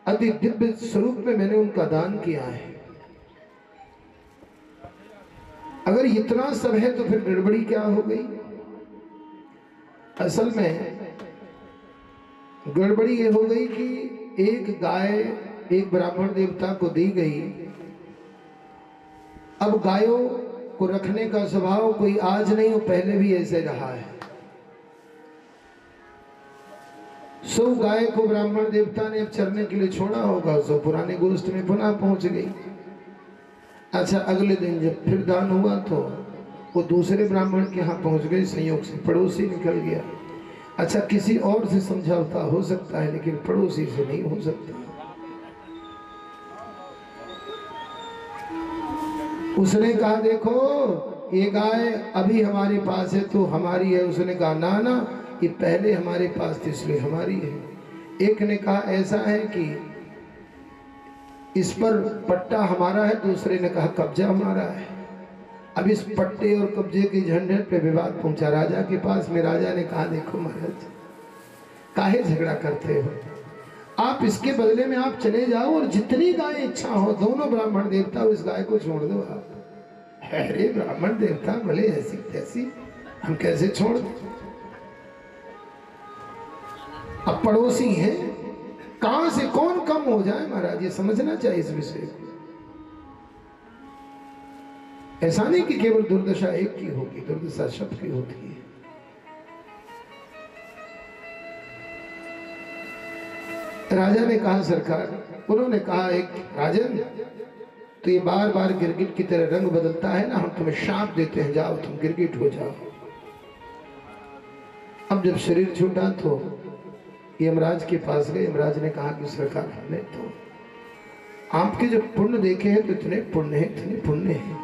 अति दिव्य स्वरूप में मैंने उनका दान किया है। अगर इतना सब है तो फिर गड़बड़ी क्या हो गई? असल में गड़बड़ी ये हो गई कि एक गाय एक ब्राह्मण देवता को दी गई। अब गायों को रखने का स्वभाव कोई आज नहीं हो, पहले भी ऐसे रहा है। 100 गाय को ब्राह्मण देवता ने अब चरने के लिए छोड़ा होगा, 100 पुराने गोष्ठ में पुनः पहुंच गई। अच्छा, अगले दिन जब फिर दान हुआ तो वो दूसरे ब्राह्मण के यहाँ पहुंच गई, संयोग से पड़ोसी निकल गया। अच्छा, किसी और से समझौता हो सकता है, लेकिन पड़ोसी से नहीं हो सकता। उसने कहा देखो ये गाय अभी हमारे पास है तो हमारी है। उसने कहा ना ना, ये पहले हमारे पास थी इसलिए हमारी है। एक ने कहा ऐसा है कि इस पर पट्टा हमारा है, दूसरे ने कहा कब्जा हमारा है। अब इस पट्टे और कब्जे के झंझट पे विवाद पहुंचा राजा के पास में। राजा ने कहा देखो महाराज, काहे झगड़ा करते हो, आप इसके बदले में आप चले जाओ और जितनी गाय इच्छा हो, दोनों ब्राह्मण देवता उस गाय को छोड़ दो आप। अरे ब्राह्मण देवता भले ऐसी तैसी, हम कैसे छोड़ दें? अब पड़ोसी हैं, कहां से कौन कम हो जाए महाराज, ये समझना चाहिए इस विषय को। ऐसा नहीं कि केवल दुर्दशा एक की होगी, दुर्दशा सबकी होती है। राजा ने कहा सरकार, उन्होंने कहा एक राजन, तो ये बार बार गिरगिट की तरह रंग बदलता है ना, हम तुम्हें शाप देते हैं, जाओ तुम गिरगिट हो जाओ। अब जब शरीर छूटा तो यमराज के पास गए। यमराज ने कहा कि सरकार, हमने तो आपके जो पुण्य देखे हैं तो इतने पुण्य है, इतने पुण्य है,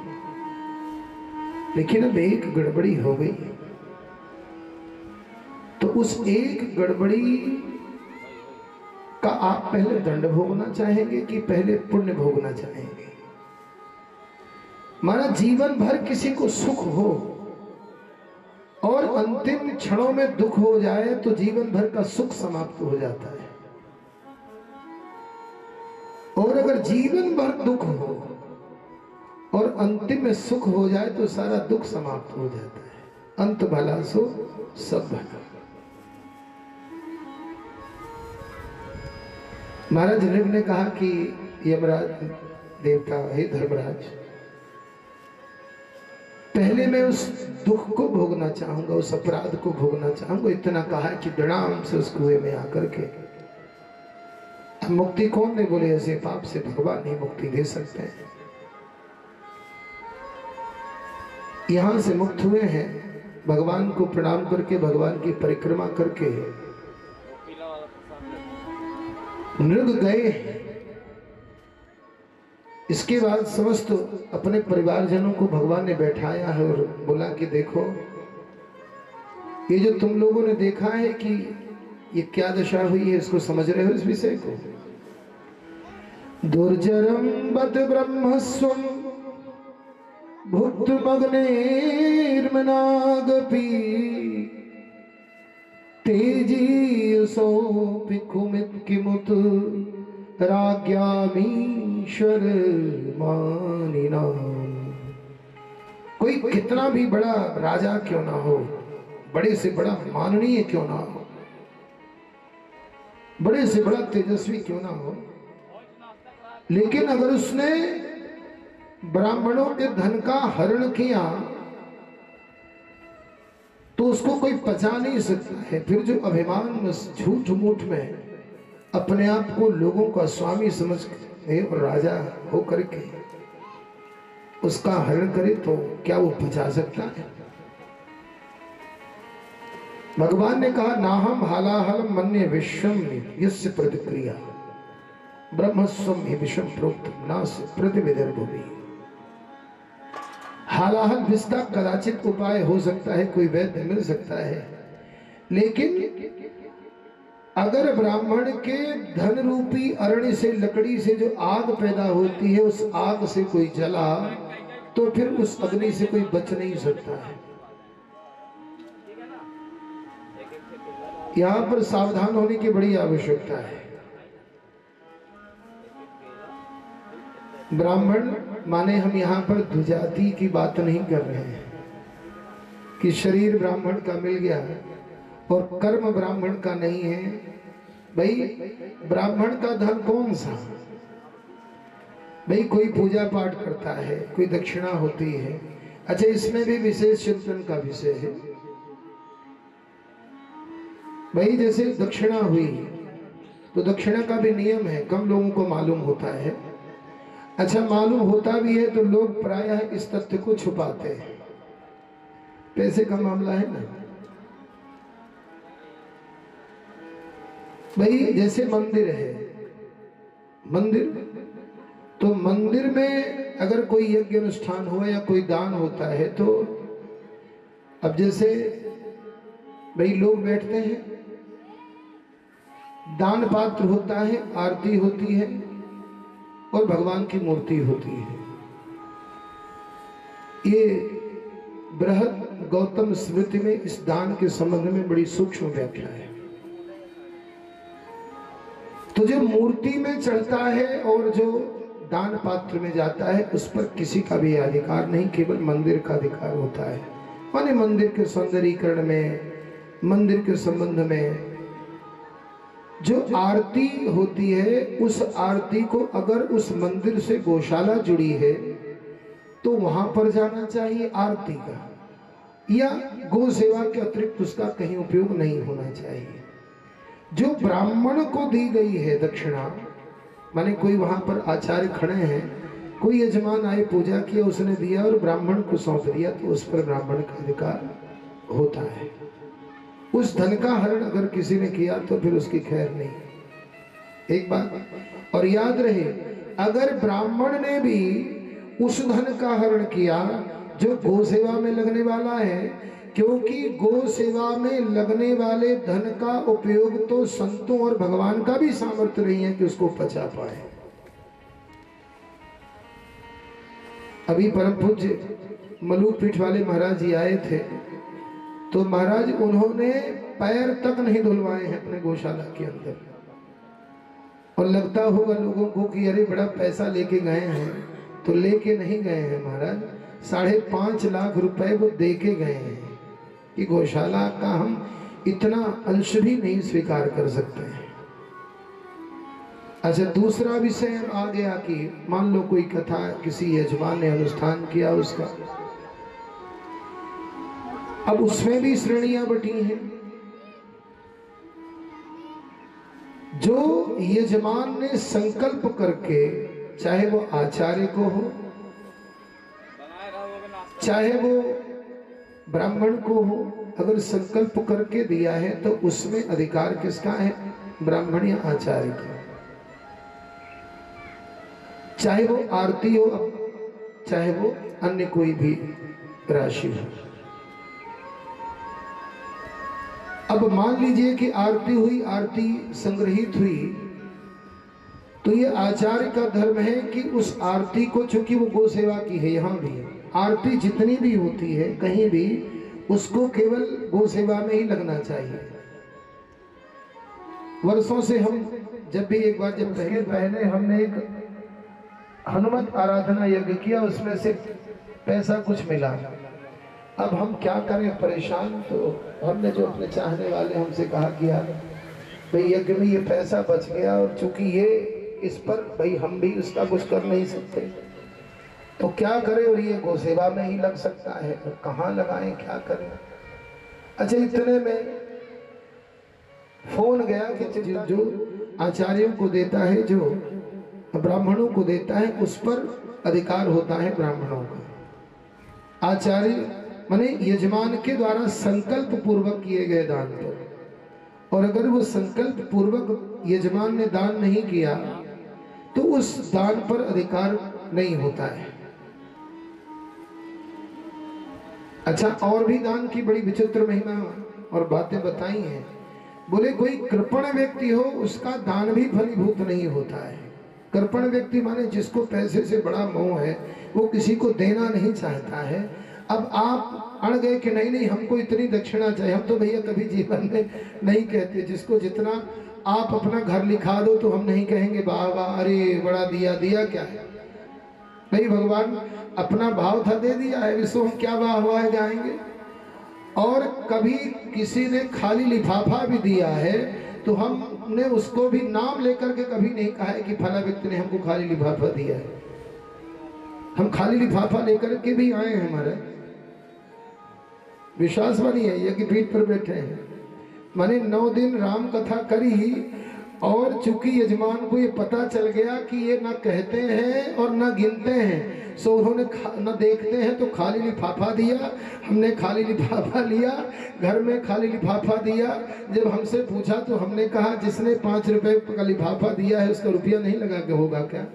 लेकिन अब एक गड़बड़ी हो गई। तो उस एक गड़बड़ी का आप पहले दंड भोगना चाहेंगे कि पहले पुण्य भोगना चाहेंगे? माना जीवन भर किसी को सुख हो और अंतिम क्षणों में दुख हो जाए तो जीवन भर का सुख समाप्त हो जाता है, और अगर जीवन भर दुख हो और अंतिम में सुख हो जाए तो सारा दुख समाप्त हो जाता है। अंत भला सो सब भला। महाराज ऋग ने कहा कि यमराज देवता, हे धर्मराज, पहले मैं उस दुख को भोगना चाहूंगा, उस अपराध को भोगना चाहूंगा। इतना कहा कि दृढ़ाम से उस कुएं में आकर के मुक्ति कौन ने बोले, ऐसे पाप से भगवान ही मुक्ति दे सकते हैं। यहां से मुक्त हुए हैं, भगवान को प्रणाम करके, भगवान की परिक्रमा करके नृग गए। इसके बाद समस्त अपने परिवारजनों को भगवान ने बैठाया है और बोला कि देखो, ये जो तुम लोगों ने देखा है कि ये क्या दशा हुई है, इसको समझ रहे हो इस विषय को? दुर्जरम बद ब्रह्मस्वम भुक्त मग्नेर्मनागपि तेजी सौपिकुमित किमुत राज्ञामीश्वर मानिना। कोई कितना भी बड़ा राजा क्यों ना हो, बड़े से बड़ा माननीय क्यों ना हो, बड़े से बड़ा तेजस्वी क्यों ना हो, लेकिन अगर उसने ब्राह्मणों के धन का हरण किया तो उसको कोई पचा नहीं सकता है। फिर जो अभिमान झूठ मूठ में अपने आप को लोगों का स्वामी समझ के और राजा हो करके उसका हरण करे तो क्या वो पचा सकता है? भगवान ने कहा, नाहम हालाहलम मन्ये विश्वम यस्य प्रतिक्रिया ब्रह्मस्वम ही विषम प्रोक्त नास प्रतिविदर्भुवि। हालाहल विस्ता कदाचित उपाय हो सकता है, कोई वैद्य मिल सकता है, लेकिन अगर ब्राह्मण के धन रूपी अरण्य से, लकड़ी से जो आग पैदा होती है, उस आग से कोई जला तो फिर उस अग्नि से कोई बच नहीं सकता है। यहां पर सावधान होने की बड़ी आवश्यकता है। ब्राह्मण माने हम यहाँ पर द्विजाति की बात नहीं कर रहे हैं कि शरीर ब्राह्मण का मिल गया और कर्म ब्राह्मण का नहीं है। भाई ब्राह्मण का धन कौन सा? भाई कोई पूजा पाठ करता है, कोई दक्षिणा होती है। अच्छा, इसमें भी विशेष चिंतन का विषय है। भाई जैसे दक्षिणा हुई तो दक्षिणा का भी नियम है, कम लोगों को मालूम होता है। अच्छा, मालूम होता भी है तो लोग प्रायः इस तथ्य को छुपाते हैं। पैसे का मामला है ना भाई। जैसे मंदिर है, मंदिर तो मंदिर में अगर कोई यज्ञ अनुष्ठान हुआ या कोई दान होता है तो अब जैसे भाई लोग बैठते हैं, दान पात्र होता है, आरती होती है और भगवान की मूर्ति होती है। ये बृहद गौतम स्मृति में इस दान के संबंध में बड़ी सूक्ष्म व्याख्या है। तो जो मूर्ति में चढ़ता है और जो दान पात्र में जाता है उस पर किसी का भी अधिकार नहीं, केवल मंदिर का अधिकार होता है। माने मंदिर के सौंदर्यीकरण में, मंदिर के संबंध में जो आरती होती है उस आरती को अगर उस मंदिर से गौशाला जुड़ी है तो वहां पर जाना चाहिए आरती का, या गौ सेवा के अतिरिक्त उसका कहीं उपयोग नहीं होना चाहिए। जो ब्राह्मण को दी गई है दक्षिणा, माने कोई वहां पर आचार्य खड़े हैं, कोई यजमान आए पूजा किया, उसने दिया और ब्राह्मण को सौंप दिया, तो उस पर ब्राह्मण का अधिकार होता है। उस धन का हरण अगर किसी ने किया तो फिर उसकी खैर नहीं। एक बात और याद रहे, अगर ब्राह्मण ने भी उस धन का हरण किया जो गौ सेवा में लगने वाला है, क्योंकि गौ सेवा में लगने वाले धन का उपयोग तो संतों और भगवान का भी सामर्थ्य नहीं है कि उसको पचा पाए। अभी परम पूज्य मलूक पीठ वाले महाराज जी आए थे, तो महाराज उन्होंने पैर तक नहीं धुलवाए हैं अपने गौशाला के अंदर। और लगता होगा लोगों को कि अरे बड़ा पैसा लेके गए हैं, तो लेके नहीं गए हैं महाराज, 5.5 लाख रुपए वो दे के गए हैं कि गौशाला का हम इतना अंश भी नहीं स्वीकार कर सकते हैं। अच्छा, दूसरा विषय आ गया कि मान लो कोई कथा किसी यजमान ने अनुष्ठान किया उसका, अब उसमें भी श्रेणियां बटी हैं। जो यजमान ने संकल्प करके, चाहे वो आचार्य को हो, चाहे वो ब्राह्मण को हो, अगर संकल्प करके दिया है तो उसमें अधिकार किसका है? ब्राह्मण या आचार्य का। चाहे वो आरती हो, चाहे वो अन्य कोई भी राशि हो। अब मान लीजिए कि आरती हुई, आरती संग्रहित हुई, तो ये आचार्य का धर्म है कि उस आरती को, चूंकि वो गौ सेवा की है, यहाँ भी आरती जितनी भी होती है कहीं भी, उसको केवल गौ सेवा में ही लगना चाहिए। वर्षों से हम जब भी, एक बार जब पहले हमने एक हनुमत आराधना यज्ञ किया, उसमें से पैसा कुछ मिला। अब हम क्या करें, परेशान। तो हमने जो अपने चाहने वाले हमसे कहा कि यार भाई यज्ञ में ये पैसा बच गया, और चूंकि ये इस पर भाई हम भी उसका कुछ कर नहीं सकते, तो क्या करें, और ये गौ सेवा में ही लग सकता है, तो कहाँ लगाएं, क्या करें। अच्छा, इतने में फोन गया कि जो आचार्यों को देता है, जो ब्राह्मणों को देता है, उस पर अधिकार होता है ब्राह्मणों का। आचार्य माने यजमान के द्वारा संकल्प पूर्वक किए गए दान पर, और अगर वो संकल्प पूर्वक यजमान ने दान नहीं किया तो उस दान पर अधिकार नहीं होता है। अच्छा, और भी दान की बड़ी विचित्र महिमा और बातें बताई हैं। बोले कोई कृपण व्यक्ति हो, उसका दान भी फलीभूत नहीं होता है। कृपण व्यक्ति माने जिसको पैसे से बड़ा मोह है, वो किसी को देना नहीं चाहता है। अब आप अड़ गए कि नहीं नहीं हमको इतनी दक्षिणा चाहिए, हम तो भैया कभी जीवन में नहीं कहते। जिसको जितना आप अपना घर लिखा दो तो हम नहीं कहेंगे वाह वाह, अरे बड़ा दिया। दिया क्या है भाई, भगवान अपना भाव था दे दिया है, इसको हम क्या वाह वाह गाएंगे। और कभी किसी ने खाली लिफाफा भी दिया है तो हमने उसको भी नाम लेकर के कभी नहीं कहा है कि फला व्यक्ति ने हमको खाली लिफाफा दिया है। हम खाली लिफाफा लेकर के भी आए हैं, हमारे विश्वास वाली है ये कि पीठ पर बैठे हैं। मैंने 9 दिन राम कथा करी, और चूंकि यजमान को ये पता चल गया कि ये ना कहते हैं और ना गिनते हैं, सो उन्होंने न देखते हैं तो खाली लिफाफा दिया। हमने खाली लिफाफा लिया, घर में खाली लिफाफा दिया। जब हमसे पूछा तो हमने कहा जिसने 5 रुपए का लिफाफा दिया है उसका रुपया नहीं लगा के होगा क्या?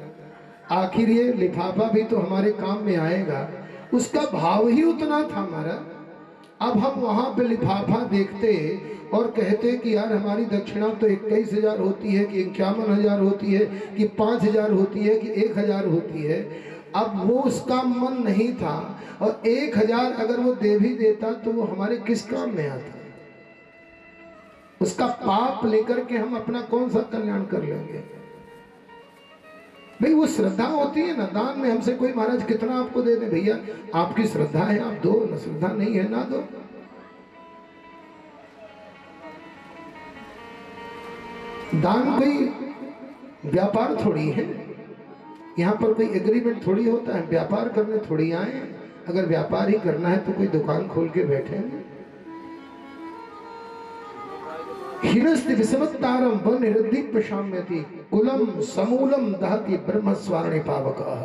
आखिर ये लिफाफा भी तो हमारे काम में आएगा। उसका भाव ही उतना था हमारा। अब हम वहां पे लिफाफा देखते और कहते कि यार हमारी दक्षिणा तो 21,000 होती है कि 51,000 होती है कि 5,000 होती है कि 1,000 होती है। अब वो उसका मन नहीं था, और 1,000 अगर वो दे भी देता तो वो हमारे किस काम में आता? उसका पाप लेकर के हम अपना कौन सा कल्याण कर लेंगे? भाई वो श्रद्धा होती है ना, दान में हमसे कोई महाराज कितना आपको दे दे, भैया आपकी श्रद्धा है आप दो, ना श्रद्धा नहीं है ना दो। दान कोई व्यापार थोड़ी है, यहाँ पर कोई एग्रीमेंट थोड़ी होता है, व्यापार करने थोड़ी आए। अगर व्यापार ही करना है तो कोई दुकान खोल के बैठे। हिरस्ति विषमत्तारम वन निरुद्धि प्रशाम्यति कुलम समूलम दहति ब्रह्म स्वारणि पावकः।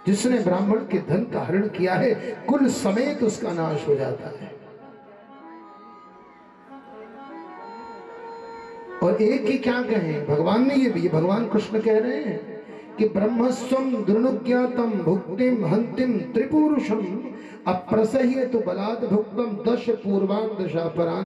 जिसने ब्राह्मण के धन का हरण किया है कुल समेत उसका नाश हो जाता है। और एक ही क्या कहें, भगवान ने ये भगवान कृष्ण कह रहे हैं कि ब्रह्मस्वम दुर्नुज्ञातम भुक्तिम हंतिम त्रिपुरुषम अप्रसह्य तो बलात् भुक्तम दश पूर्वां दशापरां